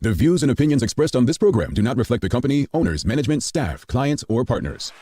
The views and opinions expressed on this program do not reflect the company, owners, management, staff, clients, or partners.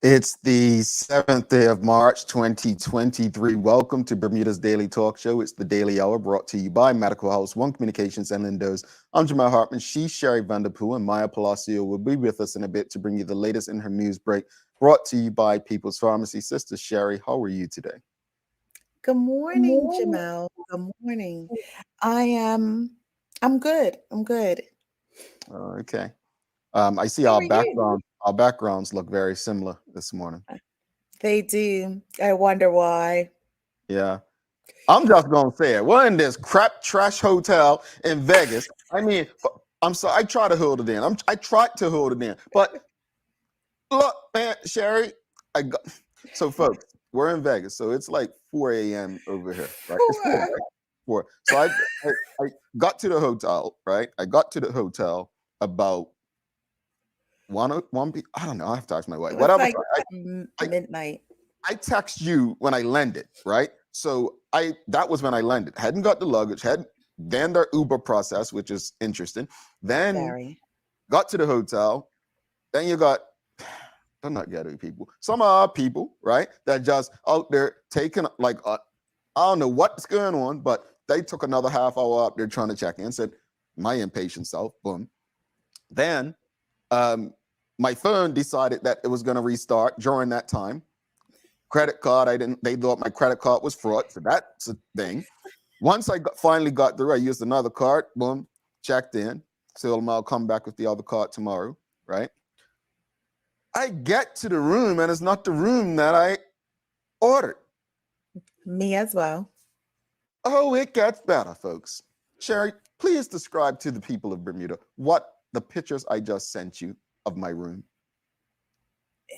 It's the 7th day of March, 2023. Welcome to Bermuda's Daily Talk Show. It's the Daily Hour brought to you by Medical House, One Communications and Lindos. I'm Jamal Hartman. She's Sherry Vanderpool, and Maya Palacio will be with us in a bit to bring you the latest in her news break, brought to you by People's Pharmacy. Sister Sherry, how are you today? Good morning, Jamal. Good morning. I'm good. I'm good. Okay. I see our backgrounds look very similar this morning. They do. I wonder why. Yeah. I'm just gonna say it. We're in this crap trash hotel in Vegas. I mean, I'm sorry. I try to hold it in. I tried to hold it in, but look, man, Sherry. Folks, we're in Vegas, so it's like 4 a.m. over here, right? It's 4, right? 4. So I got to the hotel, right? I got to the hotel about 1 p. I don't know. I have to ask my wife. It was Whatever. like midnight. I text you when I landed, right? So that was when I landed. Hadn't got the luggage, then their Uber process, which is interesting. Then got to the hotel. Then you got, they're not ghetto people. Some are people, right? That just out there taking I don't know what's going on, but they took another half hour up there trying to check in. Said, my impatient self, boom. Then my phone decided that it was going to restart during that time. Credit card, they thought my credit card was fraud, so that's a thing. Once I finally got through, I used another card, boom, checked in. So I'll come back with the other card tomorrow, right? I get to the room, and it's not the room that I ordered. Me as well. Oh, it gets better, folks. Sherry, please describe to the people of Bermuda what the pictures I just sent you of my room.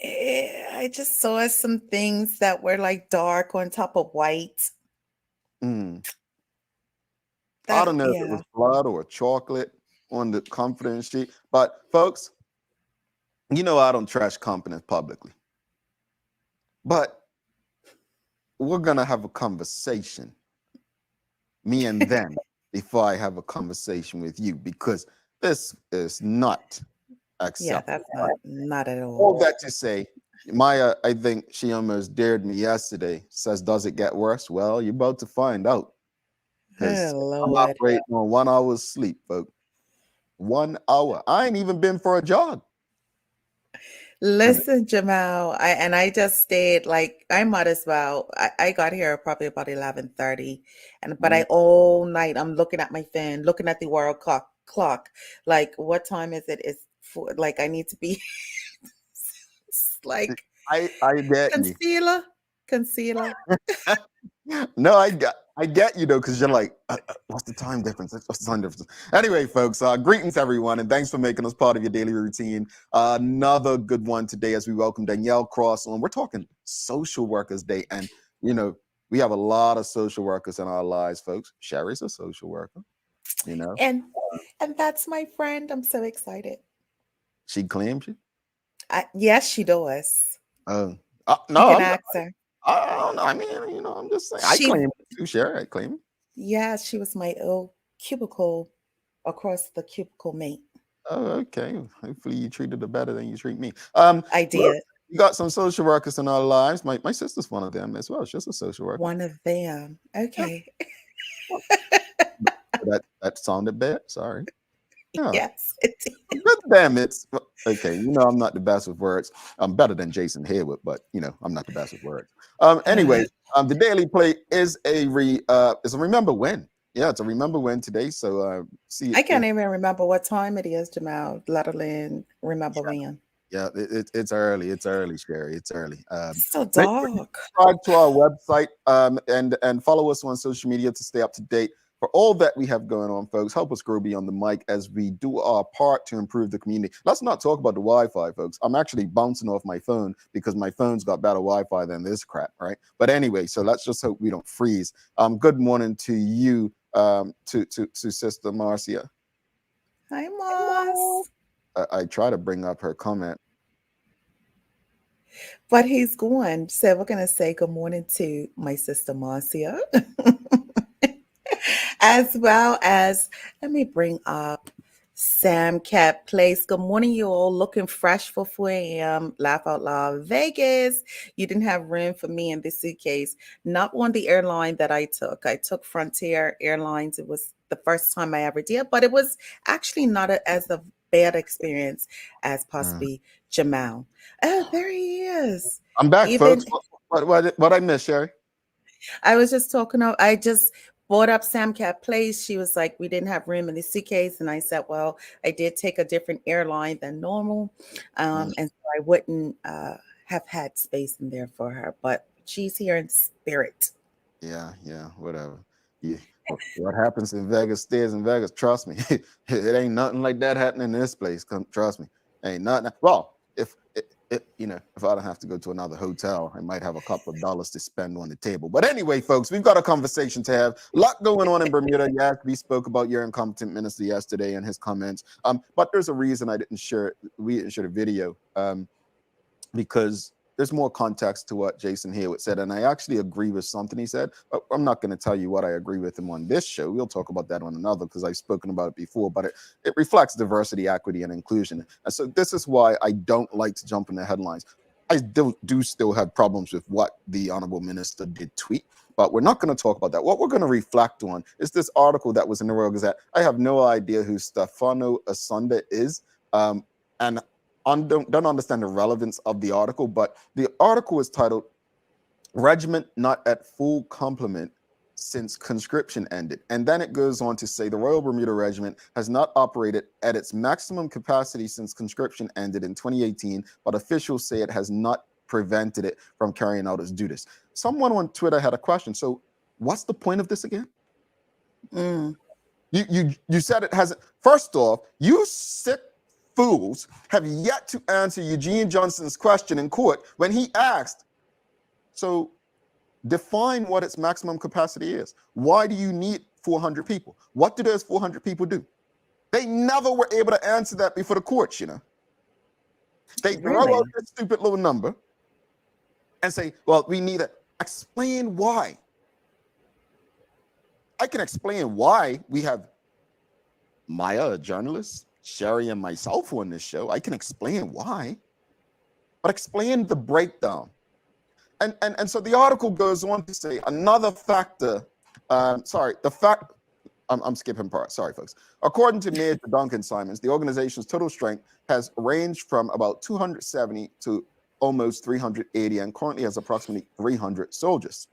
I just saw some things that were like dark on top of white. I don't know if it was blood or chocolate on the confidence sheet, but folks, you know I don't trash confidence publicly. But we're gonna have a conversation, me and them, before I have a conversation with you, because this is not acceptable. Yeah, that's not at all. All that to say, Maya, I think she almost dared me yesterday. Says, does it get worse? Well, you're about to find out. Because I'm operating on 1 hour's sleep, folks. 1 hour. I ain't even been for a jog. Listen, Jamal, I just stayed, like, I might as well. I got here probably about 11:30, but all night I'm looking at my phone, looking at the world clock. Like, what time is it? It's like I need to be like I get concealer. No, I get you though, because you're like, what's the time difference? What's the time difference? Anyway, folks, greetings everyone, and thanks for making us part of your daily routine. Another good one today as we welcome Danielle Cross on. We're talking Social Workers Day, and we have a lot of social workers in our lives, folks. Sherry's a social worker, and that's my friend. I'm so excited. She claims you? Yes, she does. No, you can ask her. I don't know. I mean, I'm just saying. I claim it too, Sherry. I claim it. Yeah, she was my old cubicle across the cubicle mate. Oh, okay. Hopefully you treated her better than you treat me. I did. Look, we got some social workers in our lives. My sister's one of them as well. She's a social worker. One of them. Okay. That sounded bad. Sorry. Yeah. Yes, it did. Good damn it. Okay, I'm not the best with words. I'm better than Jason Hayward, but I'm not the best with words. Anyway, the Daily Play is a remember when. Yeah, it's a remember when today. So see I if can't even remember what time it is, Jamal, let alone remember when. yeah, it's early. It's early, Sherry. It's early. It's so Make sure you dark. subscribe to our website and follow us on social media to stay up to date for all that we have going on, folks. Help us grow beyond the mic as we do our part to improve the community. Let's not talk about the Wi-Fi, folks. I'm actually bouncing off my phone because my phone's got better Wi-Fi than this crap, right? But anyway, so let's just hope we don't freeze. Good morning to you, to Sister Marcia. Hi, Moss. I try to bring up her comment. But he's gone. So we're going to say good morning to my sister Marcia, as well as, let me bring up Sam Cat Place. Good morning, you all. Looking fresh for 4 a.m. Laugh out loud. Vegas. You didn't have room for me in the suitcase. Not on the airline that I took. I took Frontier Airlines. It was the first time I ever did, but it was actually not as a bad experience as possibly Jamal. Oh, there he is. I'm back, Even folks. What I missed, Sherry? I was just talking of, I just brought up Sam Cat Place. She was like, we didn't have room in the suitcase. And I said, well, I did take a different airline than normal. And so I wouldn't have had space in there for her. But she's here in spirit. Yeah, whatever. Yeah. What happens in Vegas stays in Vegas. Trust me, it ain't nothing like that happening in this place. Trust me, ain't nothing. Well, if if I don't have to go to another hotel, I might have a couple of dollars to spend on the table. But anyway, folks, we've got a conversation to have. A lot going on in Bermuda. Yes, we spoke about your incompetent minister yesterday and his comments. But there's a reason we didn't share the video. Because there's more context to what Jason Hayward said. And I actually agree with something he said. But I'm not going to tell you what I agree with him on this show. We'll talk about that on another because I've spoken about it before. But it reflects diversity, equity, and inclusion. And so this is why I don't like to jump in the headlines. I do still have problems with what the honorable minister did tweet. But we're not going to talk about that. What we're going to reflect on is this article that was in the Royal Gazette. I have no idea who Stefano Asunda is. And don't understand the relevance of the article, but the article is titled "Regiment Not at Full Complement Since Conscription Ended." And then it goes on to say the Royal Bermuda Regiment has not operated at its maximum capacity since conscription ended in 2018, but officials say it has not prevented it from carrying out its duties. Someone on Twitter had a question. So what's the point of this again? You said it hasn't. First off, you sick fools have yet to answer Eugene Johnson's question in court when he asked, so define what its maximum capacity is. Why do you need 400 people? What do those 400 people do? They never were able to answer that before the courts, They throw out this stupid little number and say, well, we need it. Explain why. I can explain why we have Maya, a journalist, Sherry, and myself on this show. I can explain why, but explain the breakdown. And so the article goes on to say another factor. I'm skipping part. Sorry, folks. According to Major Duncan Simons, the organization's total strength has ranged from about 270 to almost 380 and currently has approximately 300 soldiers.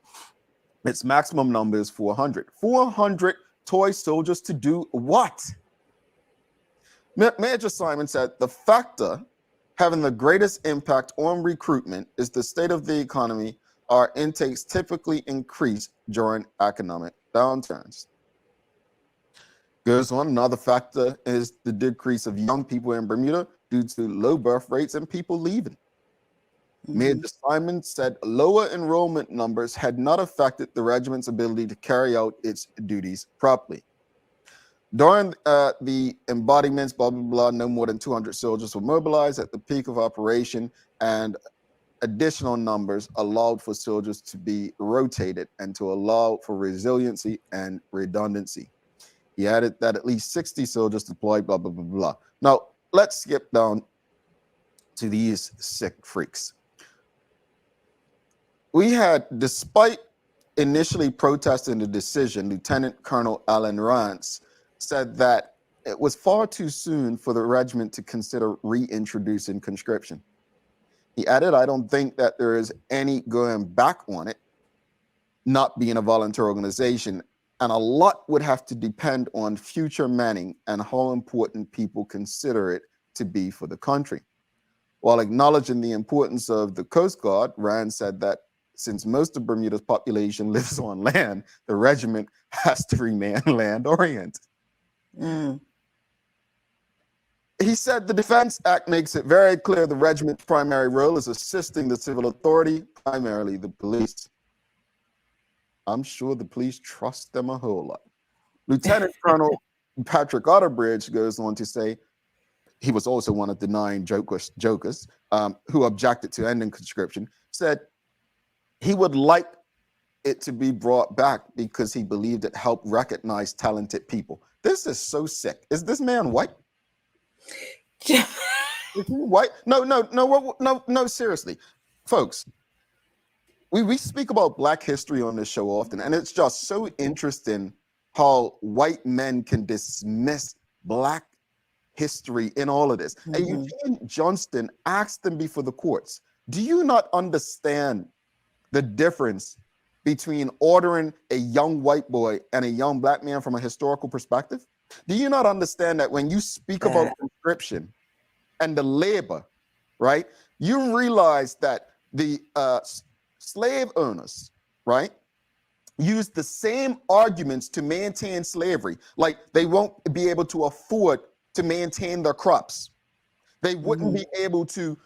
Its maximum number is 400. 400 toy soldiers to do what? Major Simon said the factor having the greatest impact on recruitment is the state of the economy. Our intakes typically increase during economic downturns. Goes on, another factor is the decrease of young people in Bermuda due to low birth rates and people leaving. Major Simon said lower enrollment numbers had not affected the regiment's ability to carry out its duties properly. During the embodiments, blah, blah, blah, no more than 200 soldiers were mobilized at the peak of operation, and additional numbers allowed for soldiers to be rotated and to allow for resiliency and redundancy. He added that at least 60 soldiers deployed, blah, blah, blah, blah. Now, let's skip down to these sick freaks. We had, despite initially protesting the decision, Lieutenant Colonel Alan Rance said that it was far too soon for the regiment to consider reintroducing conscription. He added, I don't think that there is any going back on it, not being a volunteer organization, and a lot would have to depend on future manning and how important people consider it to be for the country. While acknowledging the importance of the Coast Guard, Rand said that since most of Bermuda's population lives on land, the regiment has to remain land-oriented. He said the Defense Act makes it very clear the regiment's primary role is assisting the civil authority, primarily the police. I'm sure the police trust them a whole lot. Lieutenant Colonel Patrick Otterbridge goes on to say, he was also one of the 9 jokers who objected to ending conscription, said he would like it to be brought back because he believed it helped recognize talented people. This is so sick. Is this man white? Is he white? No, seriously. Folks, we speak about Black history on this show often, and it's just so interesting how white men can dismiss Black history in all of this. And Eugene Johnston asked them before the courts, do you not understand the difference between ordering a young white boy and a young Black man from a historical perspective? Do you not understand that when you speak about conscription and the labor, right, you realize that the slave owners, right, use the same arguments to maintain slavery, like they won't be able to afford to maintain their crops. They wouldn't be able to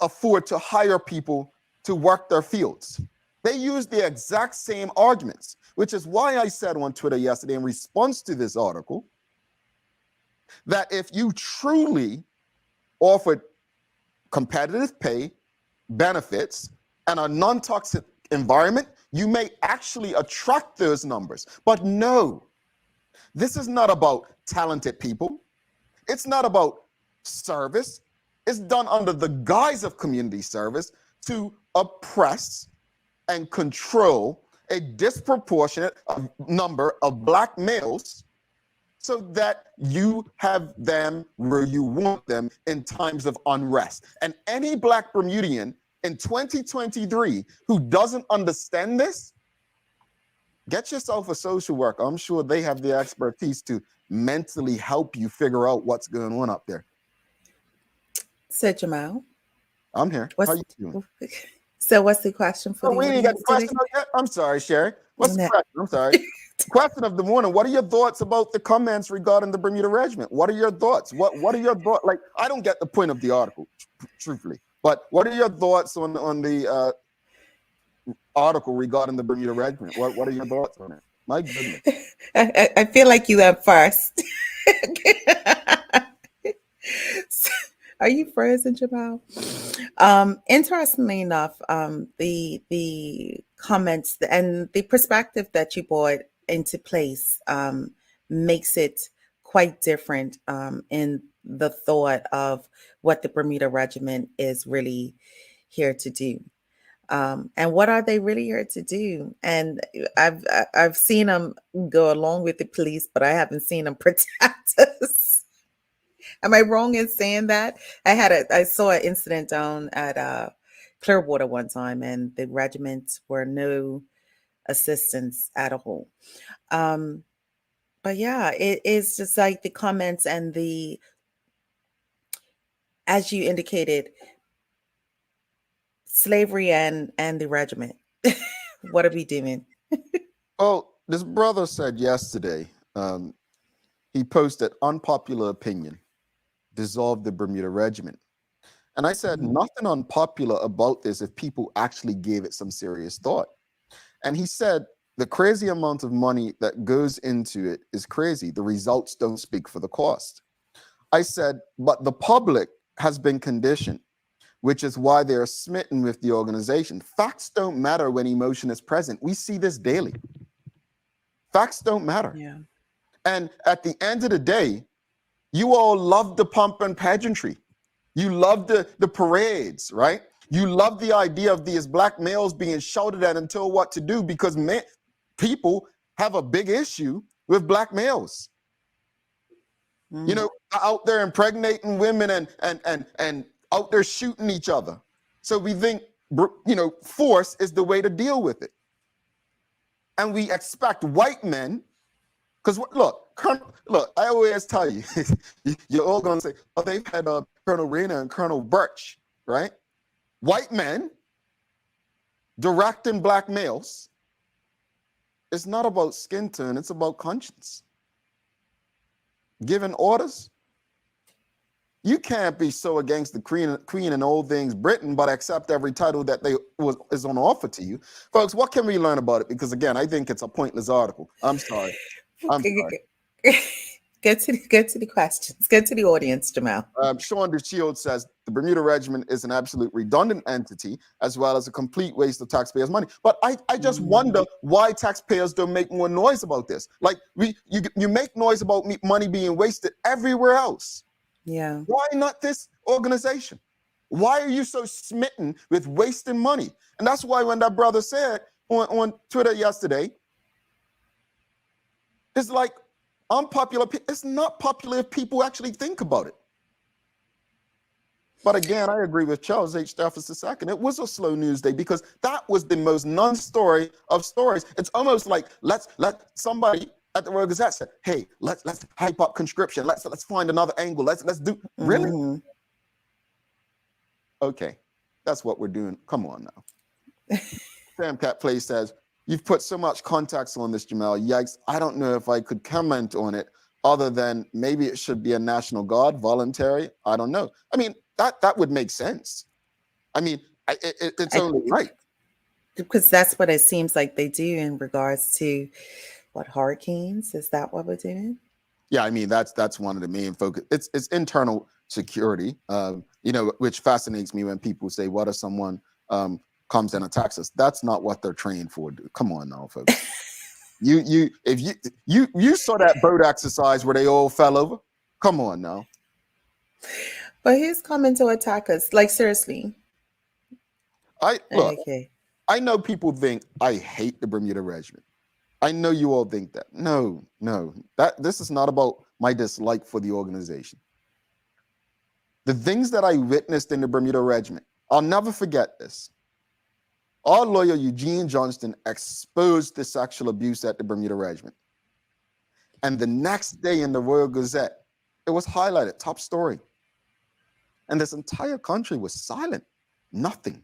afford to hire people to work their fields. They use the exact same arguments, which is why I said on Twitter yesterday in response to this article that if you truly offered competitive pay, benefits, and a non-toxic environment, you may actually attract those numbers. But no, this is not about talented people. It's not about service. It's done under the guise of community service to oppress and control a disproportionate number of Black males so that you have them where you want them in times of unrest. And any Black Bermudian in 2023 who doesn't understand this, get yourself a social worker. I'm sure they have the expertise to mentally help you figure out what's going on up there. So Jamal, I'm here. How you doing? So what's the question for we ain't got the question yet? I'm sorry, Sherry. What's the question? I'm sorry. Question of the morning. What are your thoughts about the comments regarding the Bermuda Regiment? What are your thoughts? What are your thoughts? Like, I don't get the point of the article, truthfully. But what are your thoughts on the article regarding the Bermuda Regiment? What are your thoughts on it? My goodness. I feel like you went first. Are you frozen, Jamal? Interestingly enough, the comments and the perspective that you brought into place makes it quite different in the thought of what the Bermuda Regiment is really here to do. And what are they really here to do? And I've seen them go along with the police, but I haven't seen them protect us. Am I wrong in saying that? I saw an incident down at Clearwater one time, and the regiments were no assistance at all. But yeah, it is just like the comments and as you indicated, slavery and the regiment. What are we doing? Oh, this brother said yesterday, he posted unpopular opinion, dissolve the Bermuda Regiment. And I said, nothing unpopular about this if people actually gave it some serious thought. And he said, the crazy amount of money that goes into it is crazy. The results don't speak for the cost. I said, but the public has been conditioned, which is why they're smitten with the organization. Facts don't matter when emotion is present. We see this daily. Facts don't matter. Yeah. And at the end of the day, you all love the pomp and pageantry. You love the parades, right? You love the idea of these Black males being shouted at and told what to do because people have a big issue with Black males. You know, out there impregnating women and out there shooting each other. So we think, you know, force is the way to deal with it. And we expect white men, because look, I always tell you, you're all going to say, oh, they've had Colonel Rayner and Colonel Birch, right? White men directing black males. It's not about skin tone, it's about conscience. Giving orders. You can't be so against the queen and all things Britain, but accept every title that is on offer to you. Folks, what can we learn about it? Because again, I think it's a pointless article. I'm sorry. Get to the questions. Get to the audience, Jamal. Sean DeShield says the Bermuda Regiment is an absolute redundant entity as well as a complete waste of taxpayers' money. But I just wonder why taxpayers don't make more noise about this. Like you make noise about money being wasted everywhere else. Yeah. Why not this organization? Why are you so smitten with wasting money? And that's why when that brother said on Twitter yesterday, it's like unpopular. It's not popular if people actually think about it. But again, I agree with Charles H. Jeffers II. It was a slow news day because that was the most non-story of stories. It's almost like let somebody at the Royal Gazette said, "Hey, let's hype up conscription. Let's find another angle. Let's do really." Okay, that's what we're doing. Come on now. Sam Cat Play says, "You've put so much context on this, Jamal. Yikes! I don't know if I could comment on it other than maybe it should be a National Guard, voluntary. I don't know. I mean, that would make sense. I mean, it's only right because that's what it seems like they do in regards to." What, hurricanes? Is that what we're doing? Yeah, I mean that's one of the main focus. It's internal security, you know, which fascinates me when people say, "What if someone comes and attacks us?" That's not what they're trained for. Dude. Come on now, folks. If you saw that boat exercise where they all fell over. Come on now. But who's coming to attack us? Like seriously. Okay. I know people think I hate the Bermuda Regiment. I know you all think that. No. This is not about my dislike for the organization. The things that I witnessed in the Bermuda Regiment, I'll never forget this. Our lawyer, Eugene Johnston, exposed the sexual abuse at the Bermuda Regiment. And the next day in the Royal Gazette, it was highlighted, top story. And this entire country was silent, nothing.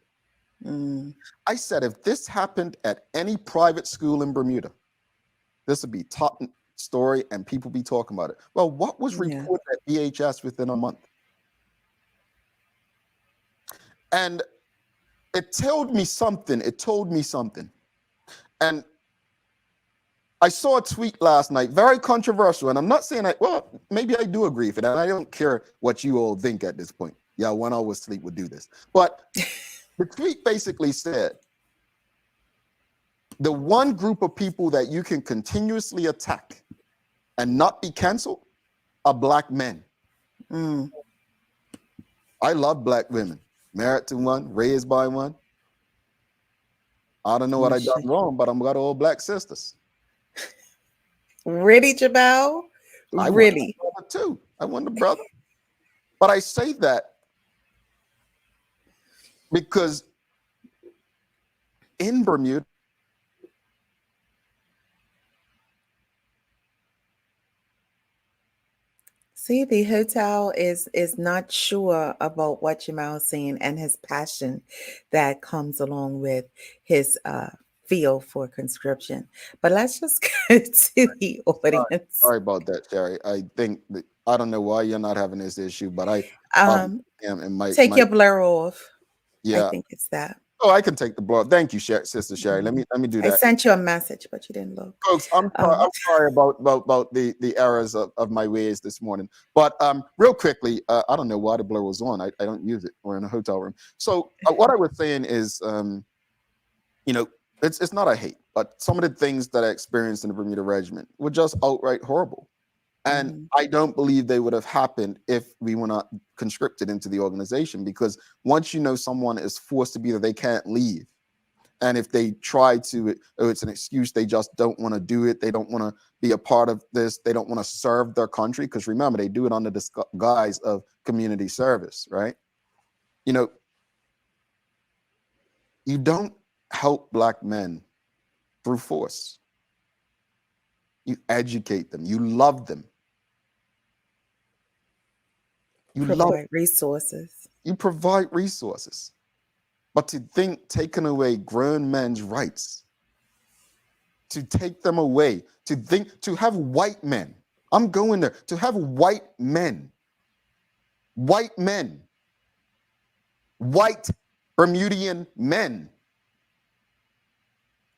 I said, if this happened at any private school in Bermuda, this would be top story and people be talking about it. Well, what was reported at VHS within a month? And it told me something. And I saw a tweet last night, very controversial. And I'm not saying maybe I do agree with it. And I don't care what you all think at this point. Yeah, 1 hour sleep would do this. But the tweet basically said, the one group of people that you can continuously attack and not be canceled are black men. I love black women. Married to one, raised by one. I don't know what I done wrong, but I'm got all black sisters. Really, Jamal? Really? I want a brother. But I say that because in Bermuda, see, the hotel is not sure about what Jamal's saying and his passion that comes along with his feel for conscription. But let's just go to the audience. Sorry about that, Sherry. I think I don't know why you're not having this issue, but I take your blur off. Yeah, I think it's that. Oh, I can take the blur. Thank you, Sister Sherry. Let me do that. I sent you a message, but you didn't look. Folks, I'm sorry about the errors of my ways this morning. But real quickly, I don't know why the blur was on. I don't use it. We're in a hotel room. So what I was saying is, it's not a hate, but some of the things that I experienced in the Bermuda Regiment were just outright horrible. And I don't believe they would have happened if we were not conscripted into the organization, because once you know someone is forced to be there, they can't leave. And if they try to, oh, it's an excuse, they just don't want to do it. They don't want to be a part of this. They don't want to serve their country. Because remember, they do it under the guise of community service, right? You know, you don't help Black men through force. You educate them. You love them. You provide resources. You provide resources. But to think taking away grown men's rights, to take them away, to have white men, I'm going there, to have white Bermudian men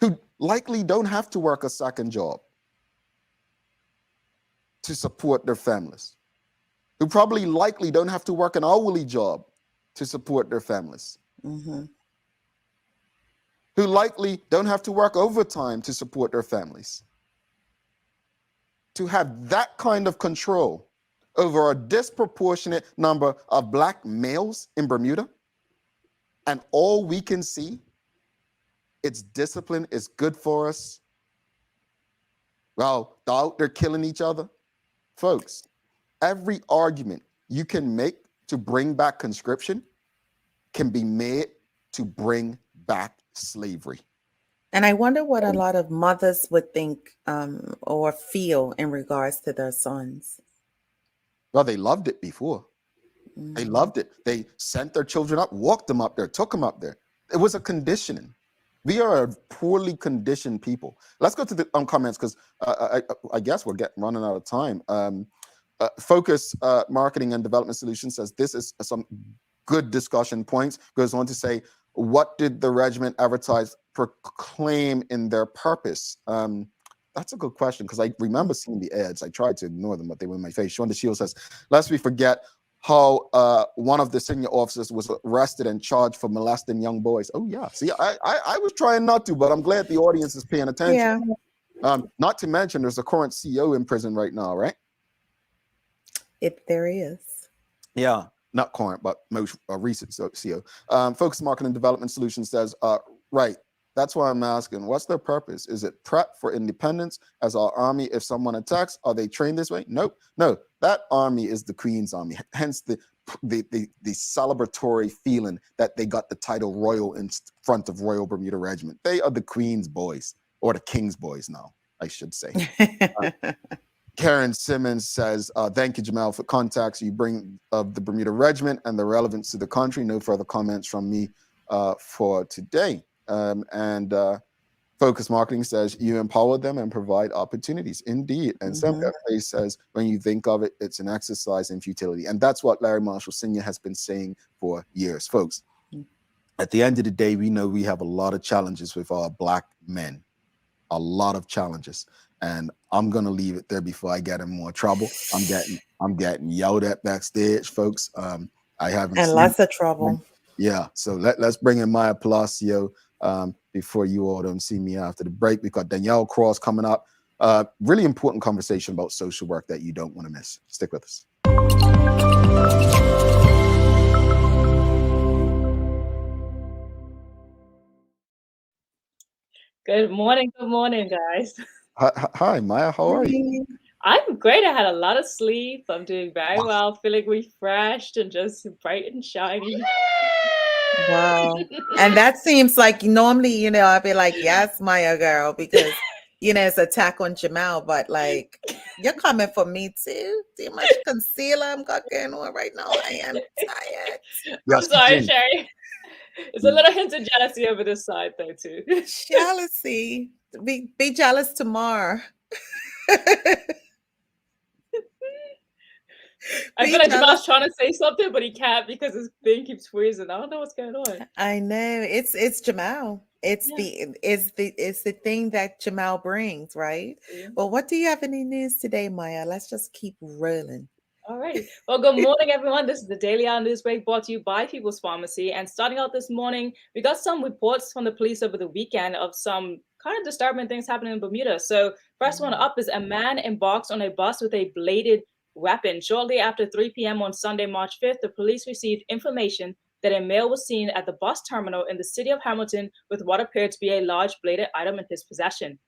who likely don't have to work a second job to support their families, who probably likely don't have to work an hourly job to support their families, who likely don't have to work overtime to support their families. To have that kind of control over a disproportionate number of Black males in Bermuda, and all we can see, it's discipline, it's good for us. Well, they're killing each other. Folks, every argument you can make to bring back conscription can be made to bring back slavery. And I wonder what a lot of mothers would think or feel in regards to their sons. Well, they loved it before. They loved it. They sent their children up, walked them up there, took them up there. It was a conditioning. We are a poorly conditioned people. Let's go to the comments, because I guess we're running out of time. Focus Marketing and Development Solutions says this is some good discussion points. Goes on to say, what did the regiment advertise proclaim in their purpose? That's a good question, because I remember seeing the ads. I tried to ignore them, but they were in my face. Sean DeShield says, lest we forget how one of the senior officers was arrested and charged for molesting young boys. Oh yeah, see, I was trying not to, but I'm glad the audience is paying attention. Yeah. Not to mention, there's a current CEO in prison right now, right? If there is. Yeah, not current, but most recent CEO. Focus Marketing and Development Solutions says, right, that's why I'm asking, what's their purpose? Is it prep for independence as our army? If someone attacks, are they trained this way? Nope. No, that army is the Queen's Army. Hence the celebratory feeling that they got the title Royal in front of Royal Bermuda Regiment. They are the Queen's boys, or the King's boys now, I should say. Karen Simmons says, thank you, Jamal, for contacts you bring of the Bermuda Regiment and the relevance to the country. No further comments from me for today. Focus Marketing says, you empower them and provide opportunities. Indeed. And Sam Cafe says, when you think of it, it's an exercise in futility. And that's what Larry Marshall Sr. has been saying for years. Folks, at the end of the day, we know we have a lot of challenges with our Black men, a lot of challenges. And I'm going to leave it there before I get in more trouble. I'm getting yelled at backstage, folks. I haven't and lots of trouble. Yeah. So let's bring in Maya Palacio before you all don't see me after the break. We've got Danielle Cross coming up. Really important conversation about social work that you don't want to miss. Stick with us. Good morning, guys. Hi, Maya. How are you? I'm great. I had a lot of sleep. I'm doing very well, feeling refreshed and just bright and shiny. Wow. And that seems like normally, I'd be like, yes, Maya girl, because, it's attack on Jamal, but like, you're coming for me too. See how much concealer I'm got going on right now. I am tired. I'm sorry, Sherry. It's a little hint of jealousy over this side though too. Jealousy. Be jealous tomorrow. I feel like Jamal's trying to say something, but he can't because his thing keeps freezing. I don't know what's going on. I know it's Jamal. It's the thing that Jamal brings, right? Yeah. Well, what do you have any news today, Maya? Let's just keep rolling. All right. Well, good morning, everyone. This is the Daily Hour News Break brought to you by People's Pharmacy. And starting out this morning, we got some reports from the police over the weekend of some kind of disturbing things happening in Bermuda. So first one up is a man embarks on a bus with a bladed weapon. Shortly after 3 p.m. on Sunday, March 5th, the police received information that a male was seen at the bus terminal in the city of Hamilton with what appeared to be a large bladed item in his possession.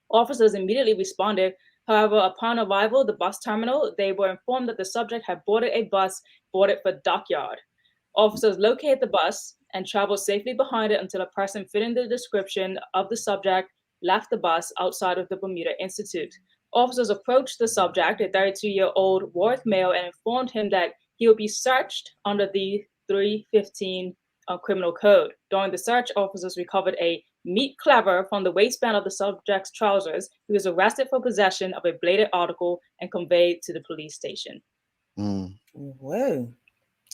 Officers immediately responded. However, upon arrival at the bus terminal, they were informed that the subject had boarded a bus boarded for Dockyard. Officers located the bus and traveled safely behind it until a person fitting the description of the subject left the bus outside of the Bermuda Institute. Officers approached the subject, a 32-year-old Warwick male, and informed him that he would be searched under the 315 criminal code. During the search, officers recovered a meat cleaver from the waistband of the subject's trousers. He was arrested for possession of a bladed article and conveyed to the police station. Whoa,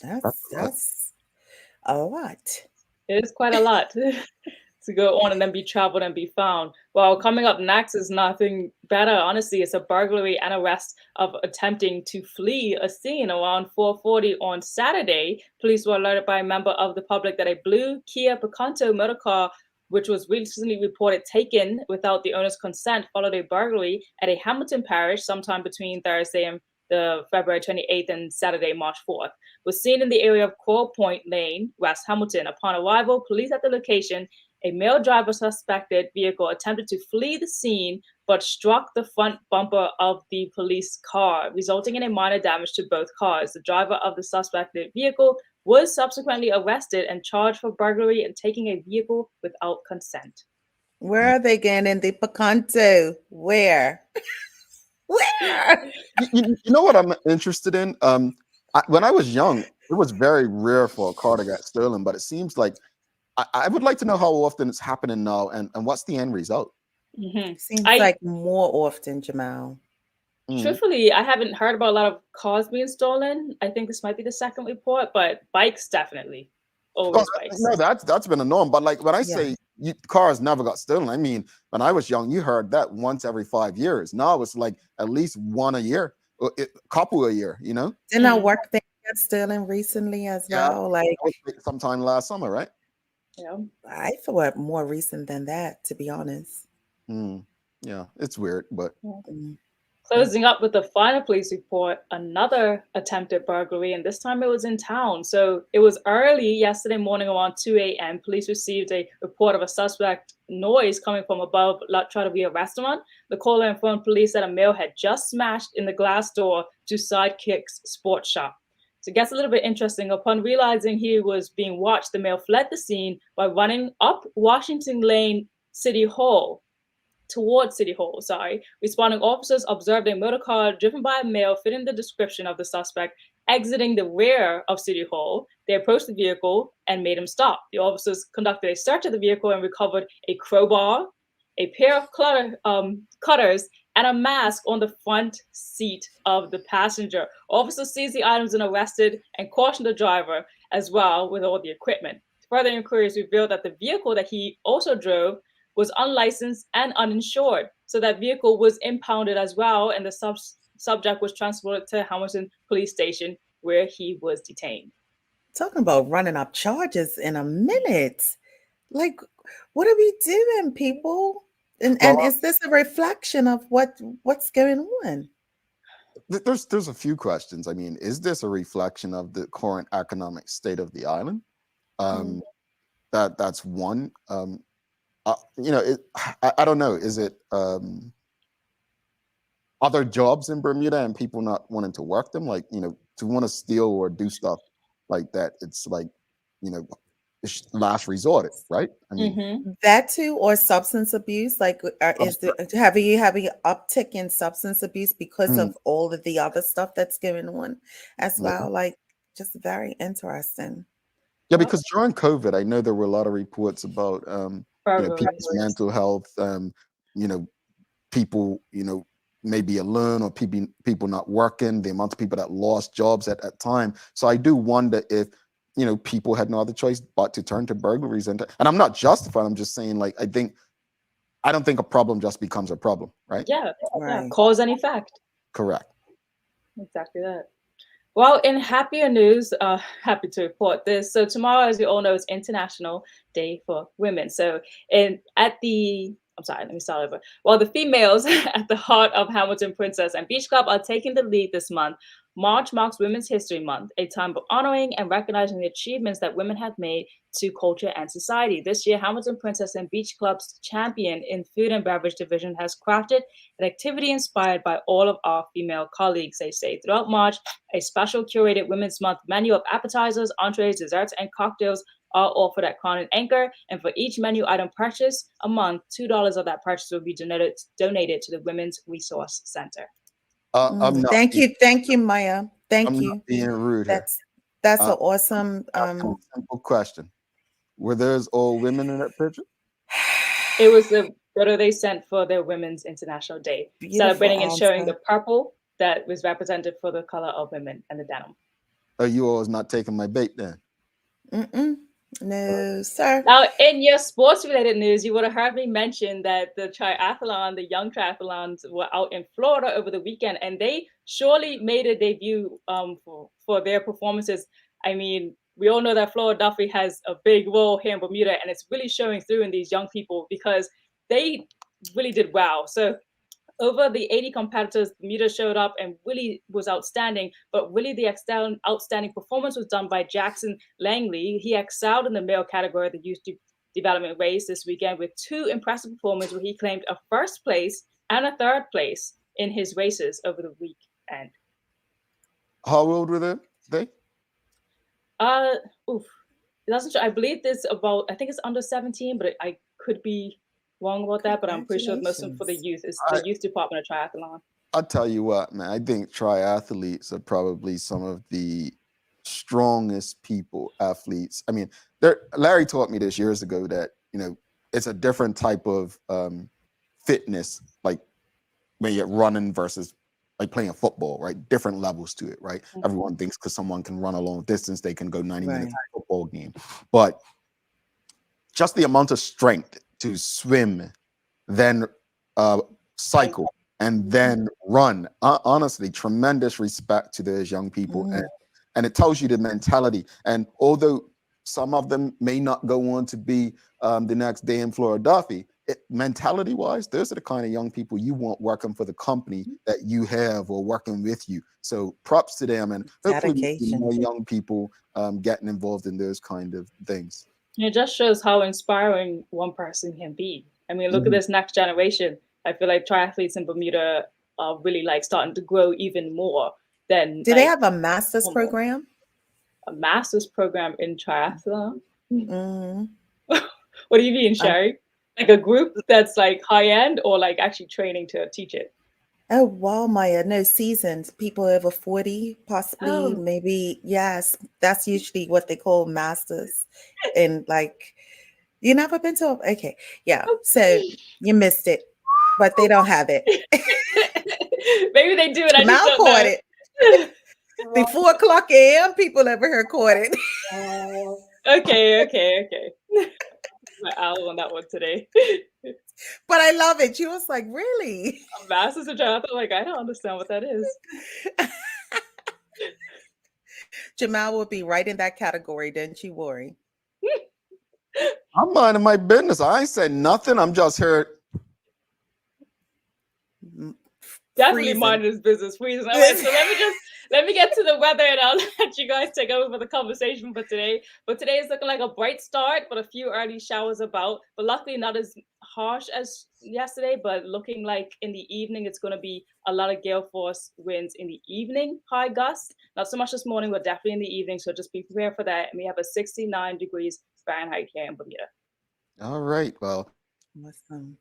that's a lot. It is quite a lot to go on and then be traveled and be found. Well, coming up next is nothing better. Honestly, it's a burglary and arrest of attempting to flee a scene around 4:40 on Saturday. Police were alerted by a member of the public that a blue Kia Picanto motor car, which was recently reported taken without the owner's consent, followed a burglary at a Hamilton parish sometime between Thursday and the February 28th and Saturday, March 4th, was seen in the area of Coral Point Lane, West Hamilton. Upon arrival, police at the location, a male driver suspected vehicle attempted to flee the scene, but struck the front bumper of the police car, resulting in a minor damage to both cars. The driver of the suspected vehicle was subsequently arrested and charged for burglary and taking a vehicle without consent. Where are they getting the Picanto? Where? Where? You know what I'm interested in? When I was young, it was very rare for a car to get stolen, but it seems like I would like to know how often it's happening now and what's the end result. Seems like more often, Jamal. Truthfully, I haven't heard about a lot of cars being stolen. I think this might be the second report, but bikes definitely. Always bikes. No, that's been a norm. But like when I say cars never got stolen, I mean, when I was young, you heard that once every 5 years. Now it's like at least one a year, a couple a year, you know? Didn't our work thing get stolen recently as well? Like sometime last summer, right? Yeah. I thought more recent than that, to be honest. Yeah, it's weird, but closing up with the final police report, another attempted burglary, and this time it was in town. So it was early yesterday morning around 2 a.m. Police received a report of a suspect noise coming from above La Trattoria restaurant. The caller informed police that a male had just smashed in the glass door to Sidekick's sports shop. So it gets a little bit interesting. Upon realizing he was being watched, the male fled the scene by running up Washington Lane towards City Hall. Responding officers observed a motor car driven by a male fitting the description of the suspect exiting the rear of City Hall. They approached the vehicle and made him stop. The officers conducted a search of the vehicle and recovered a crowbar, a pair of cutters, and a mask on the front seat of the passenger. Officers seized the items and arrested and cautioned the driver as well with all the equipment. Further inquiries revealed that the vehicle that he also drove was unlicensed and uninsured. So that vehicle was impounded as well, and the subject was transported to Hamilton Police Station where he was detained. Talking about running up charges in a minute. Like, what are we doing, people? And is this a reflection of what's going on? There's a few questions. I mean, is this a reflection of the current economic state of the island? That's one. I don't know. Is it other jobs in Bermuda and people not wanting to work them? Like, to want to steal or do stuff like that, it's like, it's last resort, right? I mean, that too, or substance abuse. Like, have you uptick in substance abuse because of all of the other stuff that's going on as well? Like, just very interesting. Yeah, because during COVID, I know there were a lot of reports about people's mental health. People, maybe alone or people not working. The amount of people that lost jobs at that time. So I do wonder if people had no other choice but to turn to burglaries. And I'm not justified. I'm just saying, like, I don't think a problem just becomes a problem, right? Yeah, cause and effect. Correct. Exactly that. Well, in happier news, happy to report this. So tomorrow, as you all know, is International Day for Women. So at the I'm sorry, let me start over. While the females at the heart of Hamilton Princess and Beach Club are taking the lead this month, March marks Women's History Month, a time of honoring and recognizing the achievements that women have made to culture and society. This year, Hamilton Princess and Beach Club's champion in food and beverage division has crafted an activity inspired by all of our female colleagues, they say. Throughout March, a special curated Women's Month menu of appetizers, entrees, desserts, and cocktails are offered at Crown and Anchor. And for each menu item purchased a month, $2 of that purchase will be donated to the Women's Resource Center. I'm not Thank you, Maya. Thank you. not being rude here. That's an awesome. Simple question: were those all women in that picture? It was the photo they sent for their Women's International Day, celebrating and showing the purple that was represented for the color of women and the denim. Are you always not taking my bait then? No, sir. Now, in your sports-related news, you would have heard me mention that the triathlon, the young triathlons, were out in Florida over the weekend, and they surely made a debut for their performances. I mean, we all know that Florida Duffy has a big role here in Bermuda, and it's really showing through in these young people because they really did well. So over the 80 competitors, Bermuda showed up and really was outstanding, but really the outstanding performance was done by Jackson Langley. He excelled in the male category of the youth development race this weekend with 2 impressive performances where he claimed a first place and a third place in his races over the weekend. How old were they? It doesn't show. I believe this I think it's under 17, but I could be wrong about that, but I'm pretty sure most of them for the youth. It's the youth department of triathlon. I'll tell you what, man. I think triathletes are probably some of the strongest athletes. I mean, Larry taught me this years ago that, it's a different type of fitness, like when you're running versus like playing football, right? Different levels to it, right? Mm-hmm. Everyone thinks because someone can run a long distance, they can go 90 minutes in a football game. But just the amount of strength to swim, then cycle, and then run. Honestly, tremendous respect to those young people. And it tells you the mentality. And although some of them may not go on to be the next day in Florida Duffy, mentality-wise, those are the kind of young people you want working for the company that you have or working with you. So props to them, and hopefully more young people getting involved in those kind of things. It just shows how inspiring one person can be. I mean, look at this next generation. I feel like triathletes in Bermuda are really starting to grow even more than. Do they have a master's program? A master's program in triathlon? What do you mean, Sherry? Like a group that's high end, or actually training to teach it? Oh, wow, Maya. No, seasoned people over 40, possibly, maybe. Yes, that's usually what they call masters. And you never been to okay. Yeah. So you missed it, but they don't have it. Maybe they do, and I just don't caught know. it. The 4:00 a.m. people over here caught it. Okay. My owl on that one today. But I love it. She was like, really? A master's in triathlon? I don't understand what that is. Jamal will be right in that category, didn't you worry? I'm minding my business. I ain't said nothing. I'm just here. Definitely minding his business, freezing. All right, so let me get to the weather, and I'll let you guys take over the conversation for today. But today is looking like a bright start, but a few early showers about. But luckily not as harsh as yesterday, but looking like in the evening it's going to be a lot of gale force winds in the evening, high gusts. Not so much this morning, but definitely in the evening, so just be prepared for that. And we have a 69 degrees Fahrenheit here in Bermuda. All right, well. Awesome.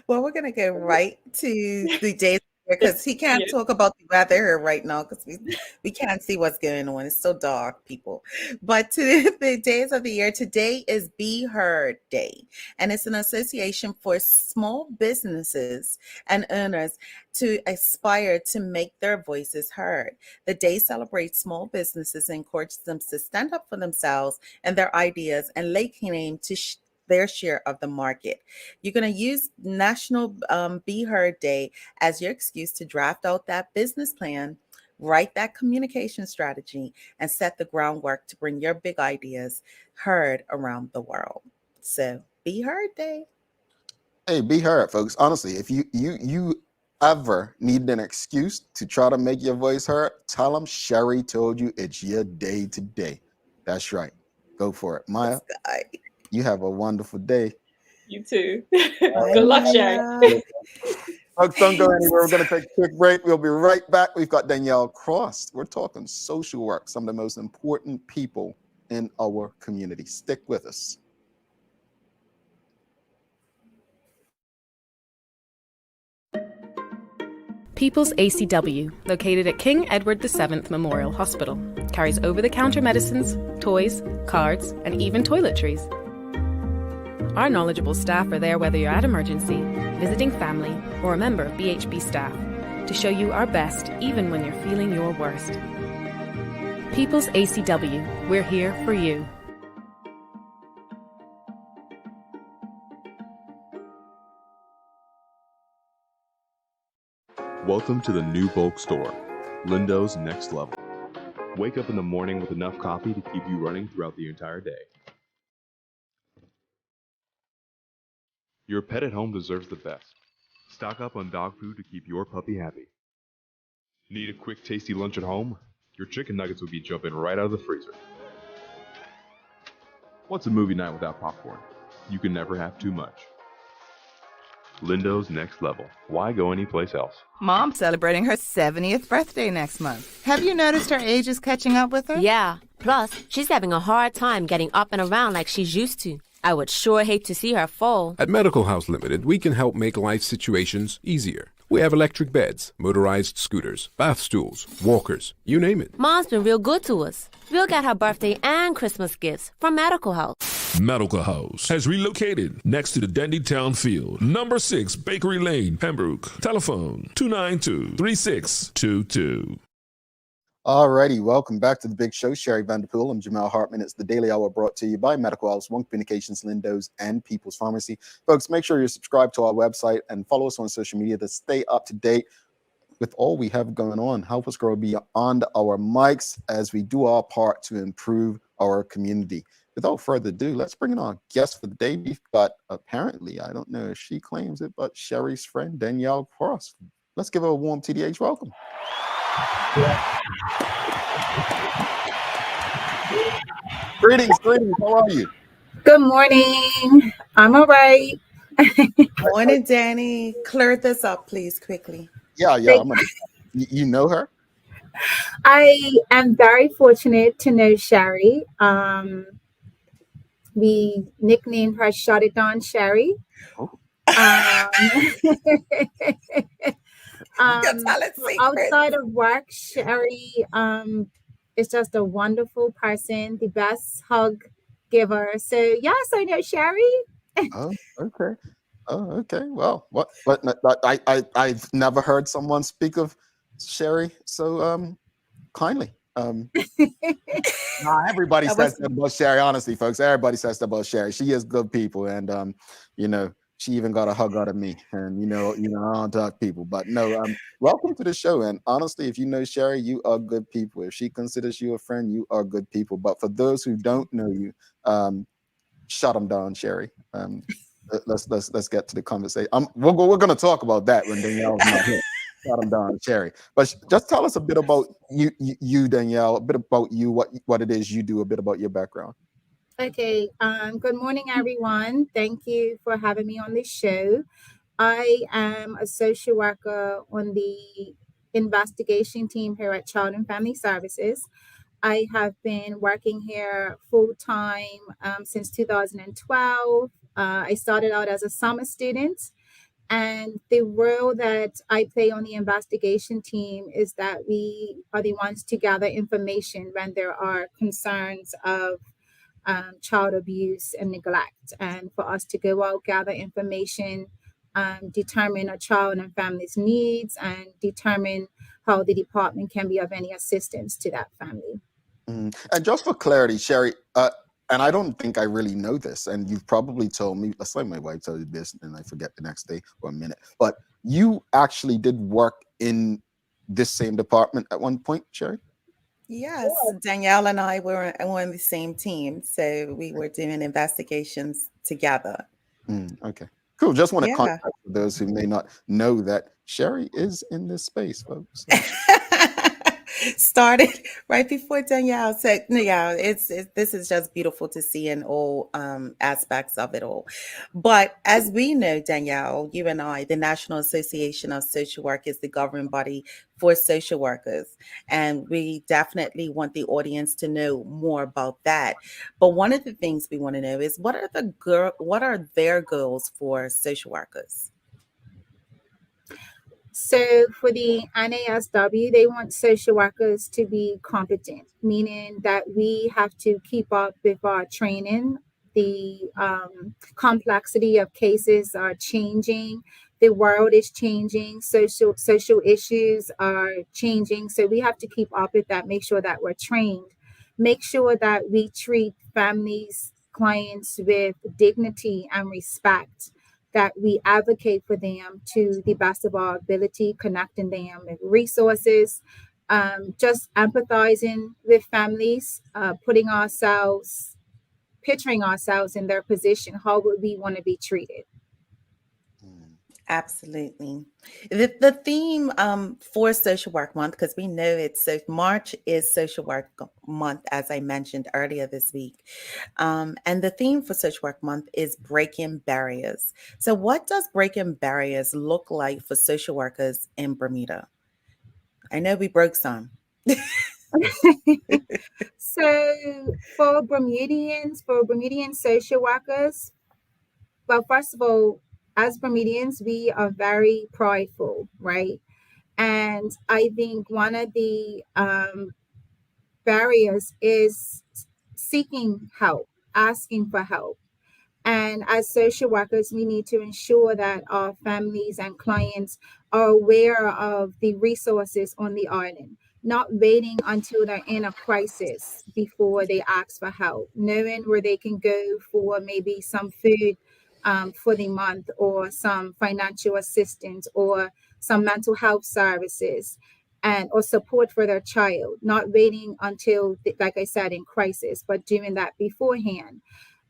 Well, we're going to go right to the days because he can't talk about the weather right now because we can't see what's going on. It's so dark, people. But to the days of the year, today is Be Heard Day, and it's an association for small businesses and owners to aspire to make their voices heard. The day celebrates small businesses and encourages them to stand up for themselves and their ideas and lay claim to their share of the market. You're going to use National Be Heard Day as your excuse to draft out that business plan, Write that communication strategy and set the groundwork to bring your big ideas heard around the world. So be heard day. Hey, be heard, folks. Honestly, if you ever need an excuse to try to make your voice heard, tell them Sherry told you it's your day today. That's right. Go for it. Maya, you have a wonderful day. You too. Bye, Good luck, Sherry. Folks, don't go anywhere. We're going to take a quick break. We'll be right back. We've got Danielle Cross. We're talking social work, some of the most important people in our community. Stick with us. People's ACW, located at King Edward VII Memorial Hospital, carries over-the-counter medicines, toys, cards, and even toiletries. Our knowledgeable staff are there whether you're at emergency, visiting family, or a member of BHB staff, to show you our best even when you're feeling your worst. People's ACW, we're here for you. Welcome to the new bulk store, Lindo's Next Level. Wake up in the morning with enough coffee to keep you running throughout the entire day. Your pet at home deserves the best. Stock up on dog food to keep your puppy happy. Need a quick, tasty lunch at home? Your chicken nuggets will be jumping right out of the freezer. What's a movie night without popcorn? You can never have too much. Lindo's Next Level. Why go anyplace else? Mom's celebrating her 70th birthday next month. Have you noticed her age is catching up with her? Yeah. Plus, she's having a hard time getting up and around like she's used to. I would sure hate to see her fall. At Medical House Limited, we can help make life situations easier. We have electric beds, motorized scooters, bath stools, walkers, you name it. Mom's been real good to us. We'll get her birthday and Christmas gifts from Medical House. Medical House has relocated next to the Dandytown Field, number 6 Bakery Lane, Pembroke. Telephone 292-3622. Alrighty, welcome back to the big show. Sherry Vanderpool, I'm Jamal Hartman. It's the Daily Hour brought to you by Medical House, One Communications, Lindo's, and People's Pharmacy. Folks, make sure you're subscribed to our website and follow us on social media to stay up to date with all we have going on. Help us grow beyond our mics as we do our part to improve our community. Without further ado, let's bring in our guest for the day. We've got, apparently, I don't know if she claims it, but Sherry's friend, Danielle Cross. Let's give her a warm TDH welcome. Greetings. How are you? Good morning. I'm all right. Morning, Danny. Clear this up, please, quickly. Yeah. You know her? I am very fortunate to know Sherry. We nicknamed her Shut It Down Sherry. Oh. Outside of work, Sherry is just a wonderful person, the best hug giver. So yes, I know Sherry. Oh, okay. Well, what? I've never heard someone speak of Sherry so kindly. Everybody says that about Sherry. Honestly, folks, everybody says that about Sherry. She is good people, and she even got a hug out of me. And I don't talk people, but no. Welcome to the show. And honestly, if you know Sherry, you are good people. If she considers you a friend, you are good people. But for those who don't know you, shut them down, Sherry. Let's get to the conversation. We're going to talk about that when Danielle's not here. Shut them down, Sherry. But just tell us a bit about you, Danielle. A bit about you, what it is you do. A bit about your background. Okay. Good morning, everyone. Thank you for having me on this show. I am a social worker on the investigation team here at Child and Family Services. I have been working here full-time since 2012. I started out as a summer student, and the role that I play on the investigation team is that we are the ones to gather information when there are concerns of child abuse and neglect, and for us to go out, gather information, determine a child and family's needs, and determine how the department can be of any assistance to that family. And just for clarity, Sherry, and I don't think I really know this, and you've probably told me, let's let my wife tell you this, and I forget the next day or a minute, but you actually did work in this same department at one point, Sherry? Yes, Danielle and I were on the same team, so we were doing investigations together. Okay, cool. Just want to Yeah. contact for those who may not know that Sherry is in this space, folks. Started right before Danielle. So yeah, it's this is just beautiful to see in all aspects of it all. But as we know, Danielle, you and I, the National Association of Social Work is the governing body for social workers, and we definitely want the audience to know more about that. But one of the things we want to know is what are their goals for social workers? So for the NASW, they want social workers to be competent, meaning that we have to keep up with our training. The complexity of cases are changing. The world is changing. Social issues are changing. So we have to keep up with that, make sure that we're trained, make sure that we treat families, clients with dignity and respect, that we advocate for them to the best of our ability, connecting them with resources, just empathizing with families, picturing ourselves in their position. How would we want to be treated? Absolutely. The theme for Social Work Month, because we know it's so March is Social Work Month, as I mentioned earlier this week. And the theme for Social Work Month is breaking barriers. So, what does breaking barriers look like for social workers in Bermuda? I know we broke some. So for Bermudian social workers, well, first of all, as Bermudians, we are very prideful, right? And I think one of the barriers is seeking help, asking for help. And as social workers, we need to ensure that our families and clients are aware of the resources on the island, not waiting until they're in a crisis before they ask for help, knowing where they can go for maybe some food for the month, or some financial assistance, or some mental health services, and or support for their child, not waiting until, like I said, in crisis, but doing that beforehand.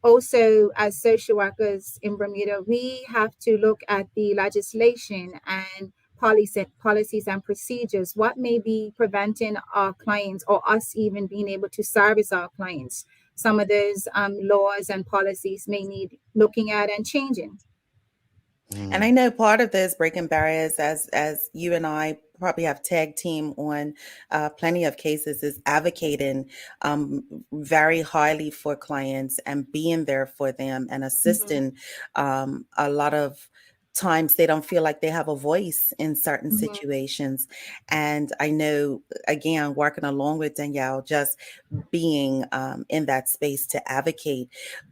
Also, as social workers in Bermuda, we have to look at the legislation and policies and procedures. What may be preventing our clients, or us even being able to service our clients? Some of those laws and policies may need looking at and changing. And I know part of this breaking barriers, as you and I probably have tag team on plenty of cases, is advocating very highly for clients and being there for them and assisting. A lot of times they don't feel like they have a voice in certain situations. And I know, again, working along with Danielle, just being in that space to advocate.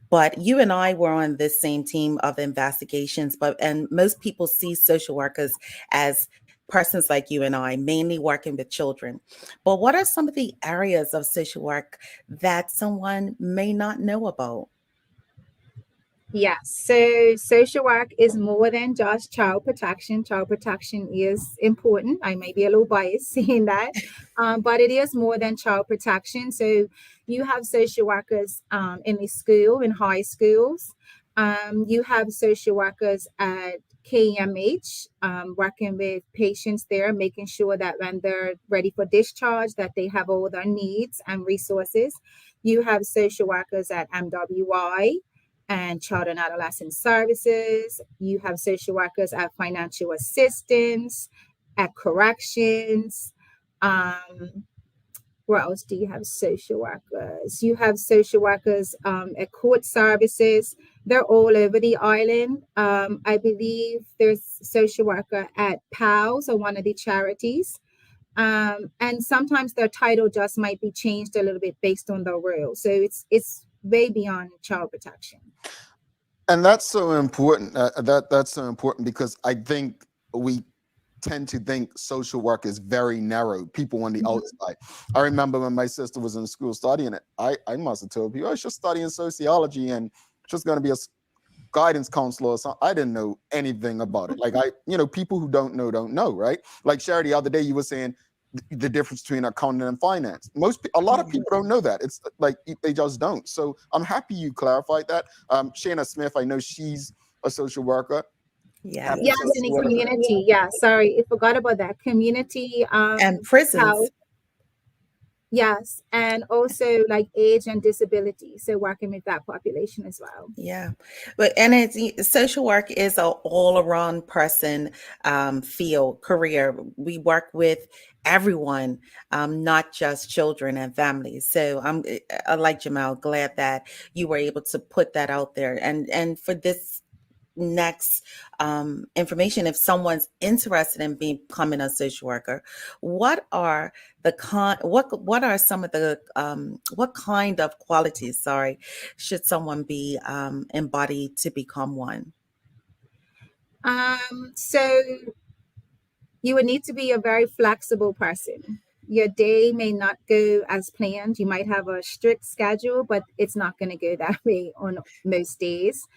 But you and I were on this same team of investigations, and most people see social workers as persons like you and I, mainly working with children. But what are some of the areas of social work that someone may not know about? Yes, so social work is more than just child protection. Child protection is important. I may be a little biased saying that, but it is more than child protection. So you have social workers in the school, in high schools. You have social workers at KMH, working with patients there, making sure that when they're ready for discharge, that they have all their needs and resources. You have social workers at MWI and Child and Adolescent Services. You have social workers at financial assistance, at corrections. Where else do you have social workers? You have social workers at court services. They're all over the island. I believe there's social worker at PALS, or one of the charities. And sometimes their title just might be changed a little bit based on the role. So it's way beyond child protection. And that's so important. That's so important, because I think we tend to think social work is very narrow. People on the outside. I remember when my sister was in school studying it, I must have told people, oh, she's studying sociology and she's going to be a guidance counselor or something. I didn't know anything about it. Like people who don't know, right? Like Sherry, the other day you were saying the difference between accounting and finance. A lot of people don't know that. It's like they just don't. So I'm happy you clarified that. Shayna Smith, I know she's a social worker. Yeah. Yes, in the community. Yeah, sorry, I forgot about that. Community and prisons. health. Yes, and also like age and disability. So working with that population as well. Yeah, and social work is an all-around person field career. We work with everyone, not just children and families. So like Jamal, glad that you were able to put that out there. And for this next information, if someone's interested in becoming a social worker, what are what are some of the what kind of qualities should someone be embodied to become one? So you would need to be a very flexible person. Your day may not go as planned. You might have a strict schedule, but it's not going to go that way on most days.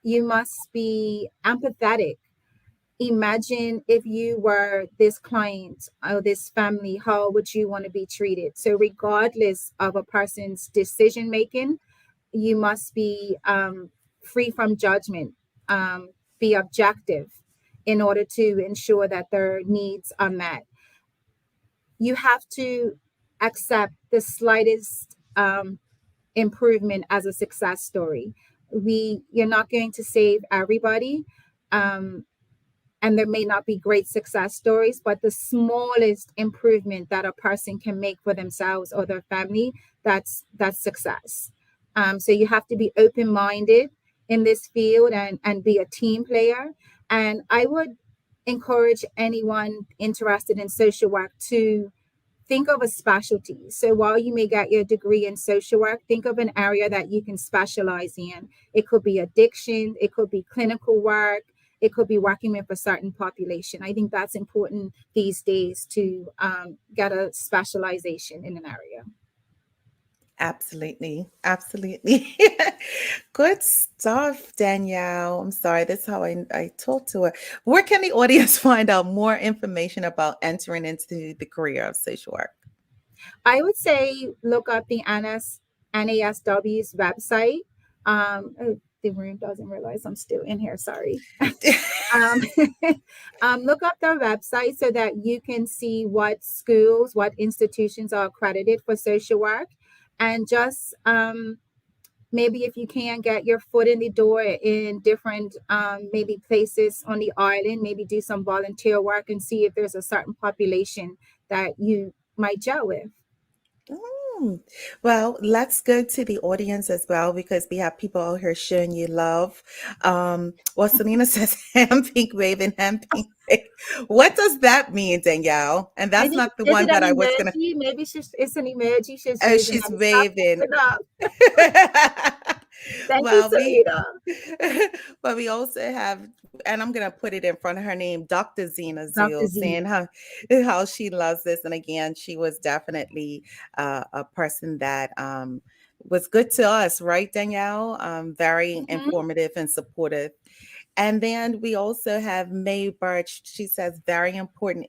You must be empathetic. Imagine if you were this client or this family, how would you want to be treated? So regardless of a person's decision making, you must be free from judgment, be objective in order to ensure that their needs are met. You have to accept the slightest improvement as a success story. You're not going to save everybody, and there may not be great success stories, but the smallest improvement that a person can make for themselves or their family, that's success. So you have to be open-minded in this field and be a team player. And I would encourage anyone interested in social work to think of a specialty. So while you may get your degree in social work, think of an area that you can specialize in. It could be addiction, it could be clinical work, it could be working with a certain population. I think that's important these days to get a specialization in an area. Absolutely. Absolutely. Good stuff, Danielle. I'm sorry. That's how I talk to her. Where can the audience find out more information about entering into the career of social work? I would say look up the NASW's website. The room doesn't realize I'm still in here. Sorry. Look up their website so that you can see what schools, what institutions are accredited for social work. And just maybe if you can get your foot in the door in different maybe places on the island, maybe do some volunteer work and see if there's a certain population that you might gel with. Well, let's go to the audience as well, because we have people out here showing you love. Selena says ham pink waving, ham pink wave. What does that mean, Danielle? And that's not the one that I was going to. Maybe it's an emoji. She's waving. Thank you, Selena. But we also have, and I'm going to put it in front of her name, Dr. Zena Zul, saying how she loves this. And again, she was definitely a person that was good to us, right, Danielle? Very informative and supportive. And then we also have May Birch. She says, very important,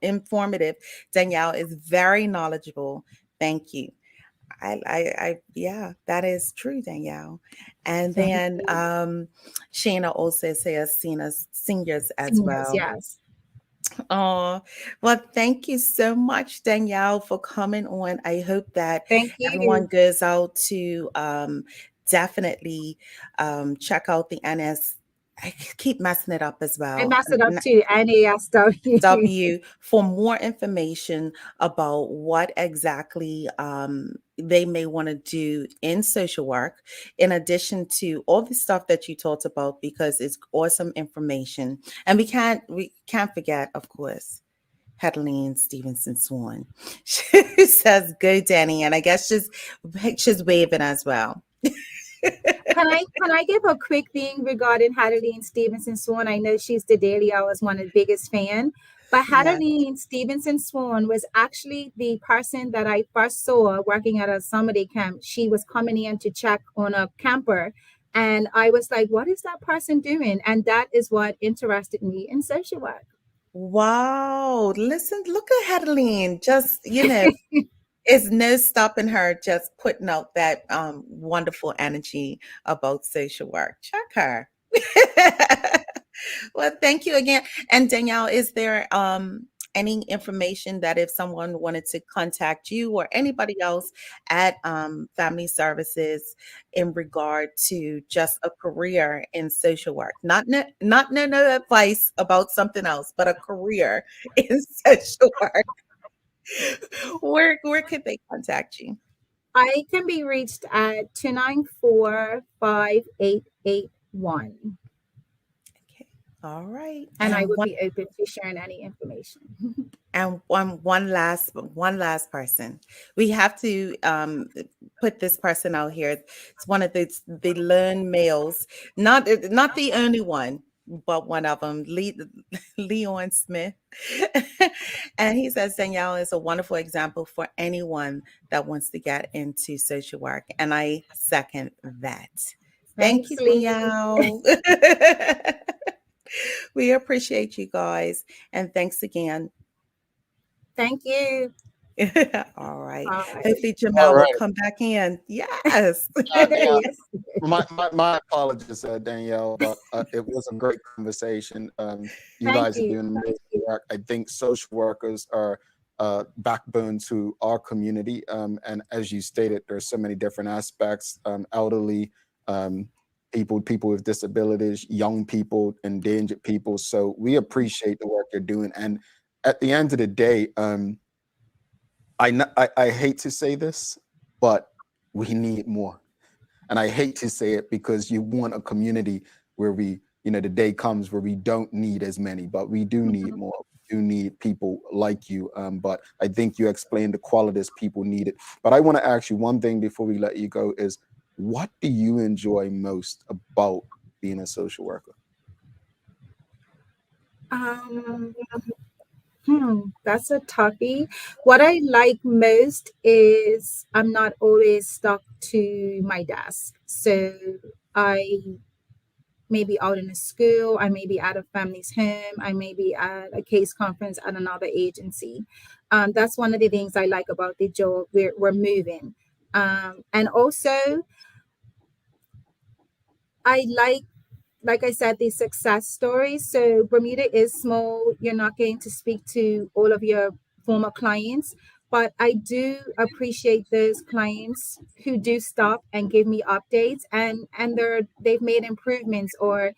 informative. Danielle is very knowledgeable. Thank you. Yeah, that is true, Danielle. And then Shayna also says seniors as well. Yes. Oh, well, thank you so much, Danielle, for coming on. I hope that everyone goes out to definitely check out the NS. I keep messing it up as well. I mess it up too. NASW. For more information about what exactly they may want to do in social work, in addition to all the stuff that you talked about, because it's awesome information. And we can't forget, of course, Hedeline Stevenson Swan. She says, "Go, Danny," and I guess she's waving as well. Can I give a quick thing regarding Hedeline Stevenson Swan? I know she's the Daily Hour's one of the biggest fan, but Hedeline Stevenson Swan was actually the person that I first saw working at a summer day camp. She was coming in to check on a camper, And I was like, what is that person doing? And that is what interested me in social work. Wow. Listen, look at Adeline. Just, it's no stopping her just putting out that wonderful energy about social work. Check her. Well, thank you again. And Danielle, is there any information that if someone wanted to contact you or anybody else at Family Services in regard to just a career in social work, not no advice about something else, but a career in social work, where could they contact you? I can be reached at 294-5881. All right. And I would be open to sharing any information. And one last person. We have to put this person out here. It's one of the learned males, not the only one, but one of them, Leon Smith. And he says Danielle is a wonderful example for anyone that wants to get into social work. And I second that. Thank you, Danielle. We appreciate you guys. And thanks again. Thank you. All right. Bye. Hopefully Jamal will come back in. Yes. My apologies, Danielle, but it was a great conversation. You guys are doing amazing work. I think social workers are backbone to our community. And as you stated, there's so many different aspects, elderly, people with disabilities, young people, endangered people. So we appreciate the work you're doing. And at the end of the day, I hate to say this, but we need more. And I hate to say it because you want a community where the day comes where we don't need as many, but we do need more. We do need people like you. But I think you explained the qualities people needed. But I want to ask you one thing before we let you go is, what do you enjoy most about being a social worker? That's a toughie. What I like most is I'm not always stuck to my desk. So I may be out in a school, I may be at a family's home, I may be at a case conference at another agency. That's one of the things I like about the job. We're moving. And also, I like I said, the success stories. So Bermuda is small. You're not going to speak to all of your former clients, but I do appreciate those clients who do stop and give me updates, and they've made improvements, or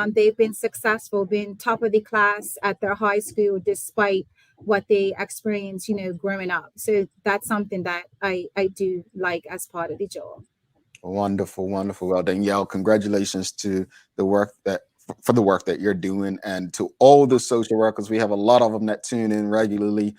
they've been successful, been top of the class at their high school despite what they experienced, growing up. So that's something that I do like as part of the job. Wonderful, wonderful. Well, Danielle, congratulations to the work that you're doing, and to all the social workers. We have a lot of them that tune in regularly.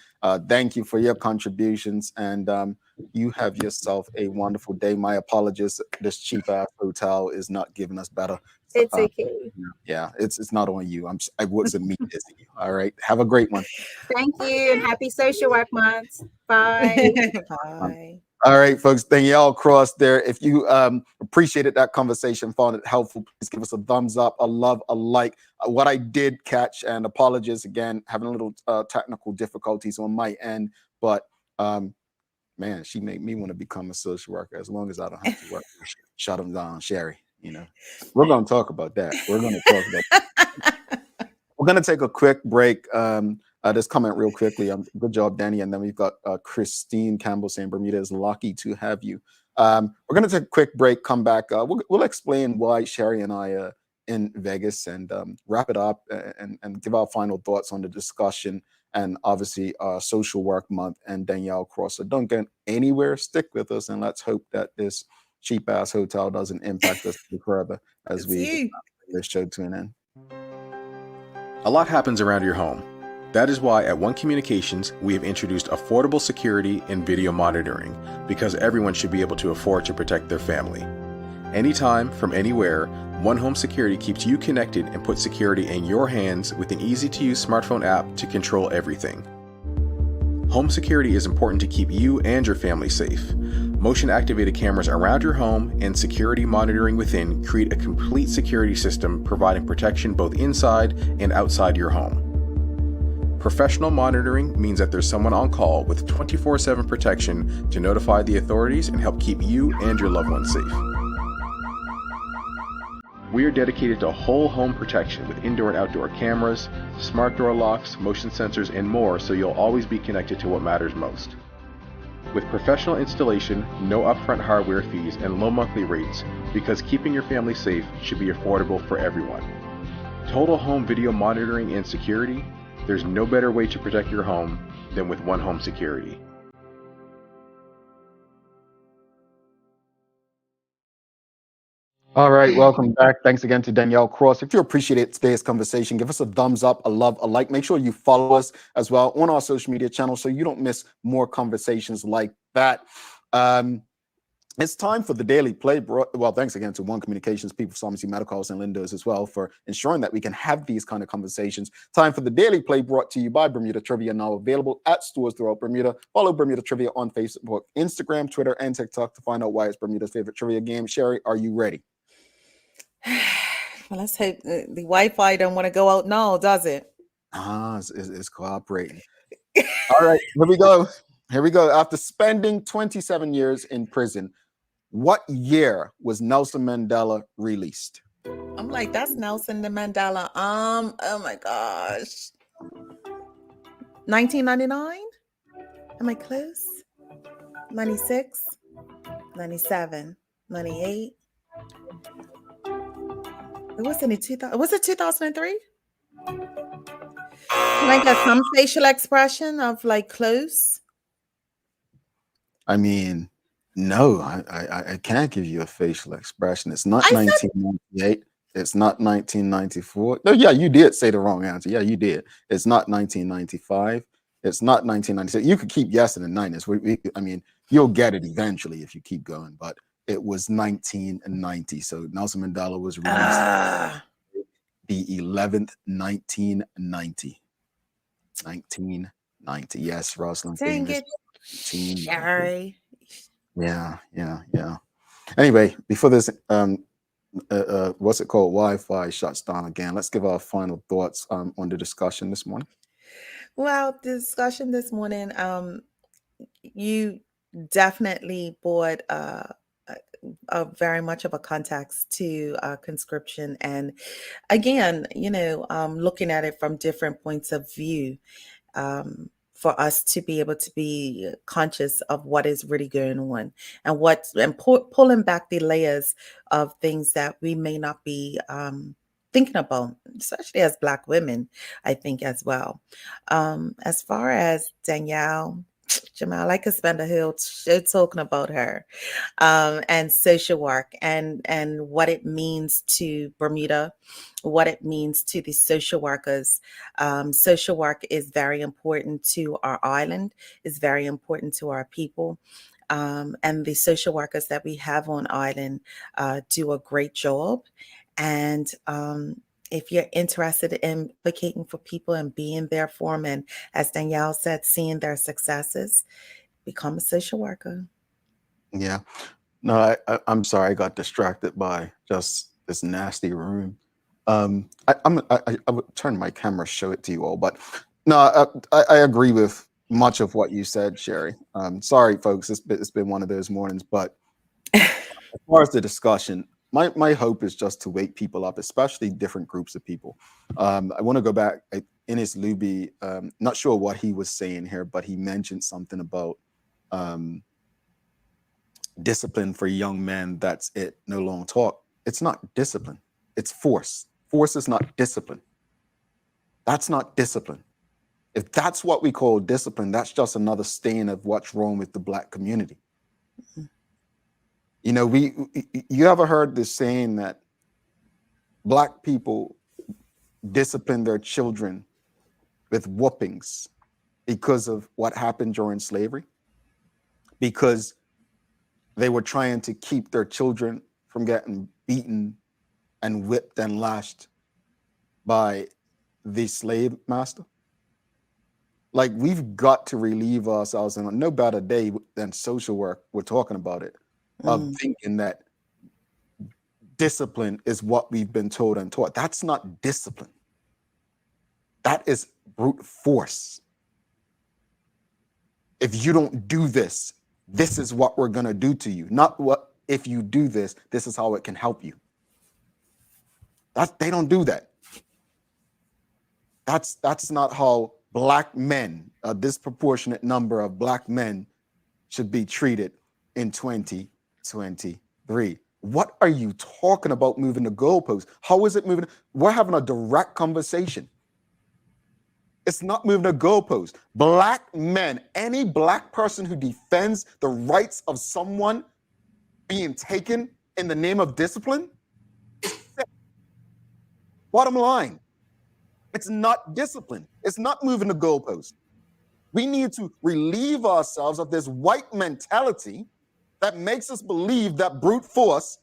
Thank you for your contributions, and you have yourself a wonderful day. My apologies, this cheap ass hotel is not giving us better. It's okay. Yeah, it's not on you. I wasn't me. It's you. All right. Have a great one. Thank you, and happy Social Work Month. Bye. Bye. All right, folks, Danielle Cross there. If you appreciated that conversation, found it helpful, please give us a thumbs up, a love, a like. What I did catch, and apologies again, having a little technical difficulties on my end, but man, she made me want to become a social worker as long as I don't have to work. Shut them down, Sherry. We're going to talk about that. We're going to take a quick break. Just comment real quickly. Good job, Danny. And then we've got Christine Campbell saying Bermuda is lucky to have you. We're going to take a quick break, come back. We'll explain why Sherry and I are in Vegas, and wrap it up and give our final thoughts on the discussion, and obviously Social Work Month and Danielle Cross. So don't get anywhere. Stick with us, and let's hope that this cheap-ass hotel doesn't impact us further as we this show to an end. A lot happens around your home. That is why at One Communications, we have introduced affordable security and video monitoring, because everyone should be able to afford to protect their family. Anytime, from anywhere, One Home Security keeps you connected and puts security in your hands with an easy-to-use smartphone app to control everything. Home security is important to keep you and your family safe. Motion-activated cameras around your home and security monitoring within create a complete security system providing protection both inside and outside your home. Professional monitoring means that there's someone on call with 24/7 protection to notify the authorities and help keep you and your loved ones safe. We are dedicated to whole home protection with indoor and outdoor cameras, smart door locks, motion sensors, and more, so you'll always be connected to what matters most. With professional installation, no upfront hardware fees, and low monthly rates, because keeping your family safe should be affordable for everyone. Total home video monitoring and security, there's no better way to protect your home than with One Home Security. All right, welcome back. Thanks again to Danielle Cross. If you appreciated today's conversation, give us a thumbs up, a love, a like. Make sure you follow us as well on our social media channels so you don't miss more conversations like that. It's time for the Daily Play. Well, thanks again to One Communications, People Pharmacy, Medical House, and Lindos as well for ensuring that we can have these kind of conversations. Time for the Daily Play, brought to you by Bermuda Trivia, now available at stores throughout Bermuda. Follow Bermuda Trivia on Facebook, Instagram, Twitter, and TikTok to find out why it's Bermuda's favorite trivia game. Sherry, are you ready? Well, let's hope the Wi-Fi don't want to go out now, does it? It's cooperating. All right, here we go. Here we go. After spending 27 years in prison, what year was Nelson Mandela released? I'm like, that's Nelson Mandela. Oh my gosh. 1999? Am I close? 96? 97? 98? It wasn't in 2000. Was it 2003? Can I get some facial expression of like close? I mean, no, I can't give you a facial expression. It's not 1998. It's not 1994. No, yeah, you did say the wrong answer. Yeah, you did. It's not 1995. It's not 1996. You could keep guessing the 90s. I mean, you'll get it eventually if you keep going, but it was 1990. So Nelson Mandela was released the 11th, 1990. 1990. Yes, Rosalind. Dang it. Sorry. Yeah. Anyway, before this what's it called? Wi-Fi shuts down again. Let's give our final thoughts on the discussion this morning. Well, the discussion this morning, you definitely brought a very much of a context to conscription, and again, looking at it from different points of view. For us to be able to be conscious of what is really going on and pulling back the layers of things that we may not be thinking about, especially as Black women, I think as well. As far as Danielle, Jamal, I could spend a whole show talking about her and social work and what it means to Bermuda, what it means to the social workers. Social work is very important to our island, is very important to our people. And the social workers that we have on island do a great job. And if you're interested in advocating for people and being there for them, and as Danielle said, seeing their successes, become a social worker. Yeah. No, I'm sorry. I got distracted by just this nasty room. I would turn my camera, show it to you all, but no, I agree with much of what you said, Sherry. Sorry, folks. It's been one of those mornings, but as far as the discussion, my hope is just to wake people up, especially different groups of people. I want to go back. Ines Luby, not sure what he was saying here, but he mentioned something about discipline for young men. That's it. No long talk. It's not discipline. It's force. Force is not discipline. That's not discipline. If that's what we call discipline, that's just another stain of what's wrong with the Black community. Mm-hmm. You ever heard this saying that Black people discipline their children with whoopings because of what happened during slavery? Because they were trying to keep their children from getting beaten and whipped and lashed by the slave master? Like, we've got to relieve ourselves, and no better day than social work, we're talking about it, of thinking that discipline is what we've been told and taught. That's not discipline. That is brute force. If you don't do this, this is what we're going to do to you. Not what, if you do this, this is how it can help you. They don't do that. That's not how Black men, a disproportionate number of Black men, should be treated in 2023. What are you talking about moving the goalposts? How is it moving? We're having a direct conversation. It's not moving the goalpost. Black men, any Black person who defends the rights of someone being taken in the name of discipline, bottom line, it's not discipline. It's not moving the goalpost. We need to relieve ourselves of this white mentality that makes us believe that brute force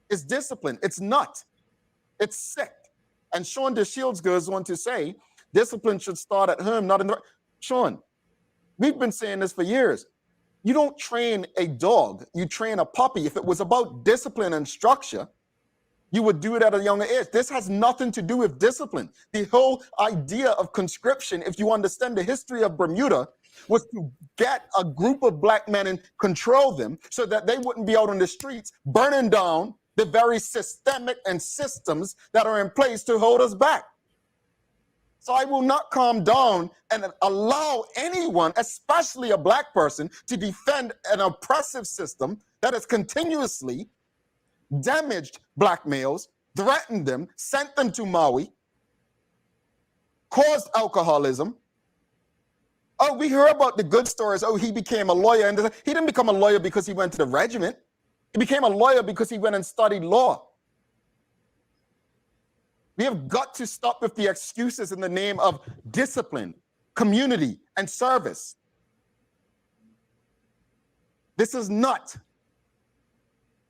is discipline. It's not. It's sick. And Sean DeShields goes on to say, discipline should start at home, not in the... Sean, we've been saying this for years. You don't train a dog, you train a puppy. If it was about discipline and structure, you would do it at a younger age. This has nothing to do with discipline. The whole idea of conscription, if you understand the history of Bermuda, was to get a group of Black men and control them so that they wouldn't be out on the streets burning down the very systemic and systems that are in place to hold us back. So I will not calm down and allow anyone, especially a Black person, to defend an oppressive system that has continuously damaged Black males, threatened them, sent them to Maui, caused alcoholism. Oh, we hear about the good stories. Oh, he became a lawyer. And he didn't become a lawyer because he went to the regiment. He became a lawyer because he went and studied law. We have got to stop with the excuses in the name of discipline, community, and service. This is not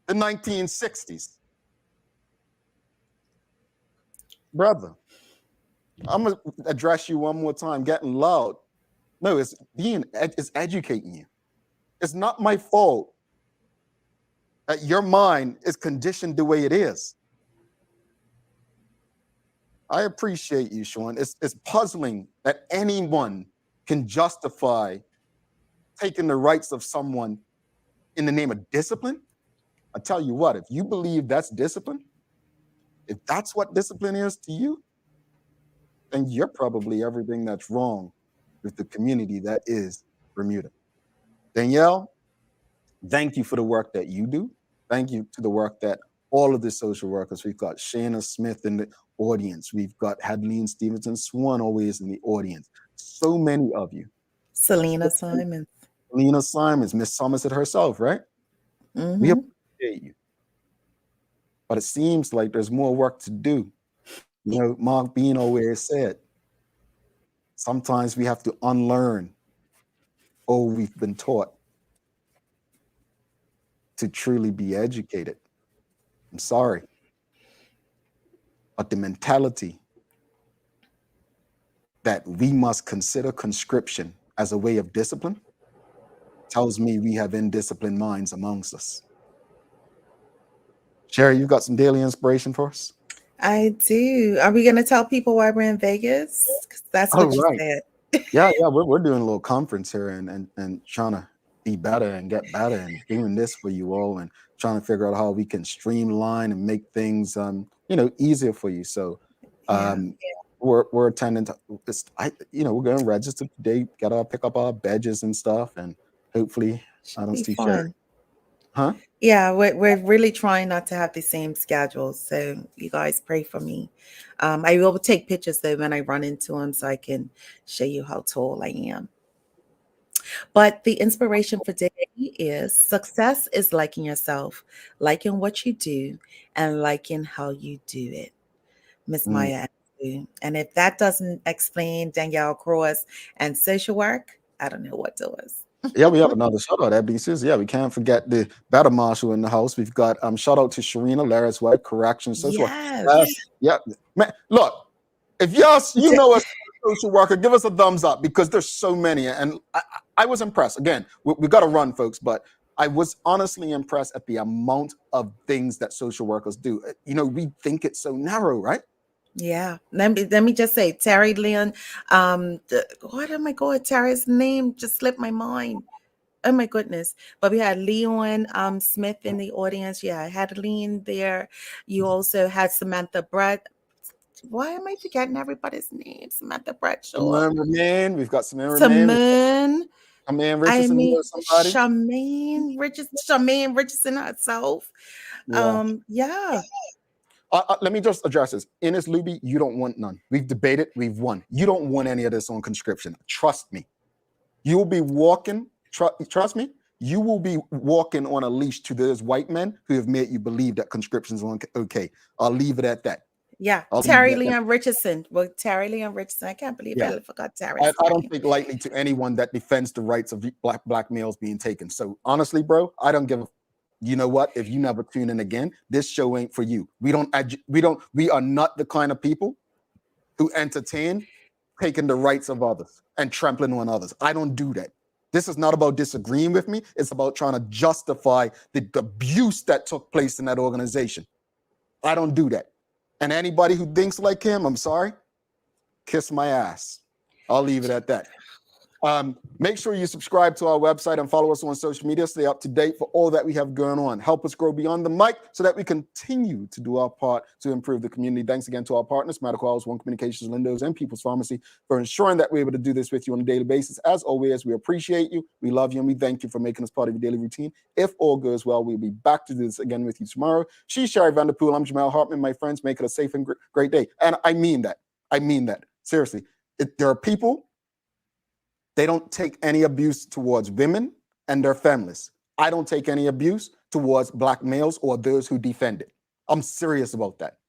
the 1960s. Brother, I'm going to address you one more time, getting loud. No, it's educating you. It's not my fault that your mind is conditioned the way it is. I appreciate you, Sean. It's puzzling that anyone can justify taking the rights of someone in the name of discipline. I tell you what, if you believe that's discipline, if that's what discipline is to you, then you're probably everything that's wrong with the community that is Bermuda. Danielle, thank you for the work that you do. Thank you to the work that all of the social workers. We've got Shana Smith in the audience. We've got Hadleen Stevenson Swan always in the audience. So many of you. Selena Simons. Selena Simons, Miss Somerset herself, right? Mm-hmm. We appreciate you. But it seems like there's more work to do. You know, Mark Bean always said, sometimes we have to unlearn all we've been taught to truly be educated. I'm sorry. But the mentality that we must consider conscription as a way of discipline tells me we have indisciplined minds amongst us. Sherry, you got some daily inspiration for us? I do. Are we going to tell people why we're in Vegas? 'Cause that's what you said. Yeah, we're doing a little conference here and trying to be better and get better and doing this for you all and trying to figure out how we can streamline and make things easier for you. So we're attending to this. We're going to register today, pick up our badges and stuff, and hopefully I don't see Sherry. Huh? Yeah, we're really trying not to have the same schedule. So you guys pray for me. I will take pictures though when I run into them so I can show you how tall I am. But the inspiration for today is success is liking yourself, liking what you do, and liking how you do it. Miss Maya Angelou. And if that doesn't explain Danielle Cross and social work, I don't know what does. Yeah, we have another shout out at BCs. Yeah, we can't forget the battle marshal in the house. We've got shout out to Sharina, Larry's wife, correction, social work. Yeah, man, look, if y'all, you know us social worker, give us a thumbs up because there's so many. And I was impressed. Again, we got to run, folks, but I was honestly impressed at the amount of things that social workers do. You know, we think it's so narrow, right? Yeah. Let me just say, Terry Leon, what am I going? Terry's name just slipped my mind. Oh my goodness. But we had Leon Smith in the audience. Yeah, I had Lean there. You also had Samantha Brett. Why am I forgetting everybody's name? Samantha Bradshaw. Remain. We've got Samantha Remain. Richardson. Charmaine Richardson herself. Yeah. Let me just address this. Ines Luby, you don't want none. We've debated, we've won. You don't want any of this on conscription. Trust me. You'll be walking, trust me, you will be walking on a leash to those white men who have made you believe that conscription's okay. I'll leave it at that. Yeah, Terry Leon Richardson. Well, Terry Leon Richardson. I can't believe I forgot Terry. I don't think lightly to anyone that defends the rights of black males being taken. So honestly, bro, I don't give a. You know what? If you never tune in again, this show ain't for you. We are not the kind of people who entertain taking the rights of others and trampling on others. I don't do that. This is not about disagreeing with me. It's about trying to justify the abuse that took place in that organization. I don't do that. And anybody who thinks like him, I'm sorry, kiss my ass. I'll leave it at that. Make sure you subscribe to our website and follow us on social media. Stay up to date for all that we have going on. Help us grow beyond the mic so that we continue to do our part to improve the community. Thanks again to our partners, Medical House, One Communications, Lindos, and People's Pharmacy for ensuring that we're able to do this with you on a daily basis. As always, we appreciate you, we love you, and we thank you for making us part of your daily routine. If all goes well, we'll be back to do this again with you tomorrow. She's Sherry Vanderpool. I'm Jamal Hartman. My friends, make it a safe and great day. And I mean that. I mean that. Seriously. There are people. They don't take any abuse towards women and their families. I don't take any abuse towards black males or those who defend it. I'm serious about that.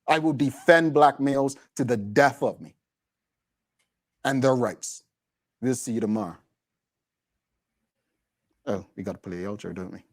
I will defend black males to the death of me and their rights. We'll see you tomorrow. Oh, we got to play the outro, don't we?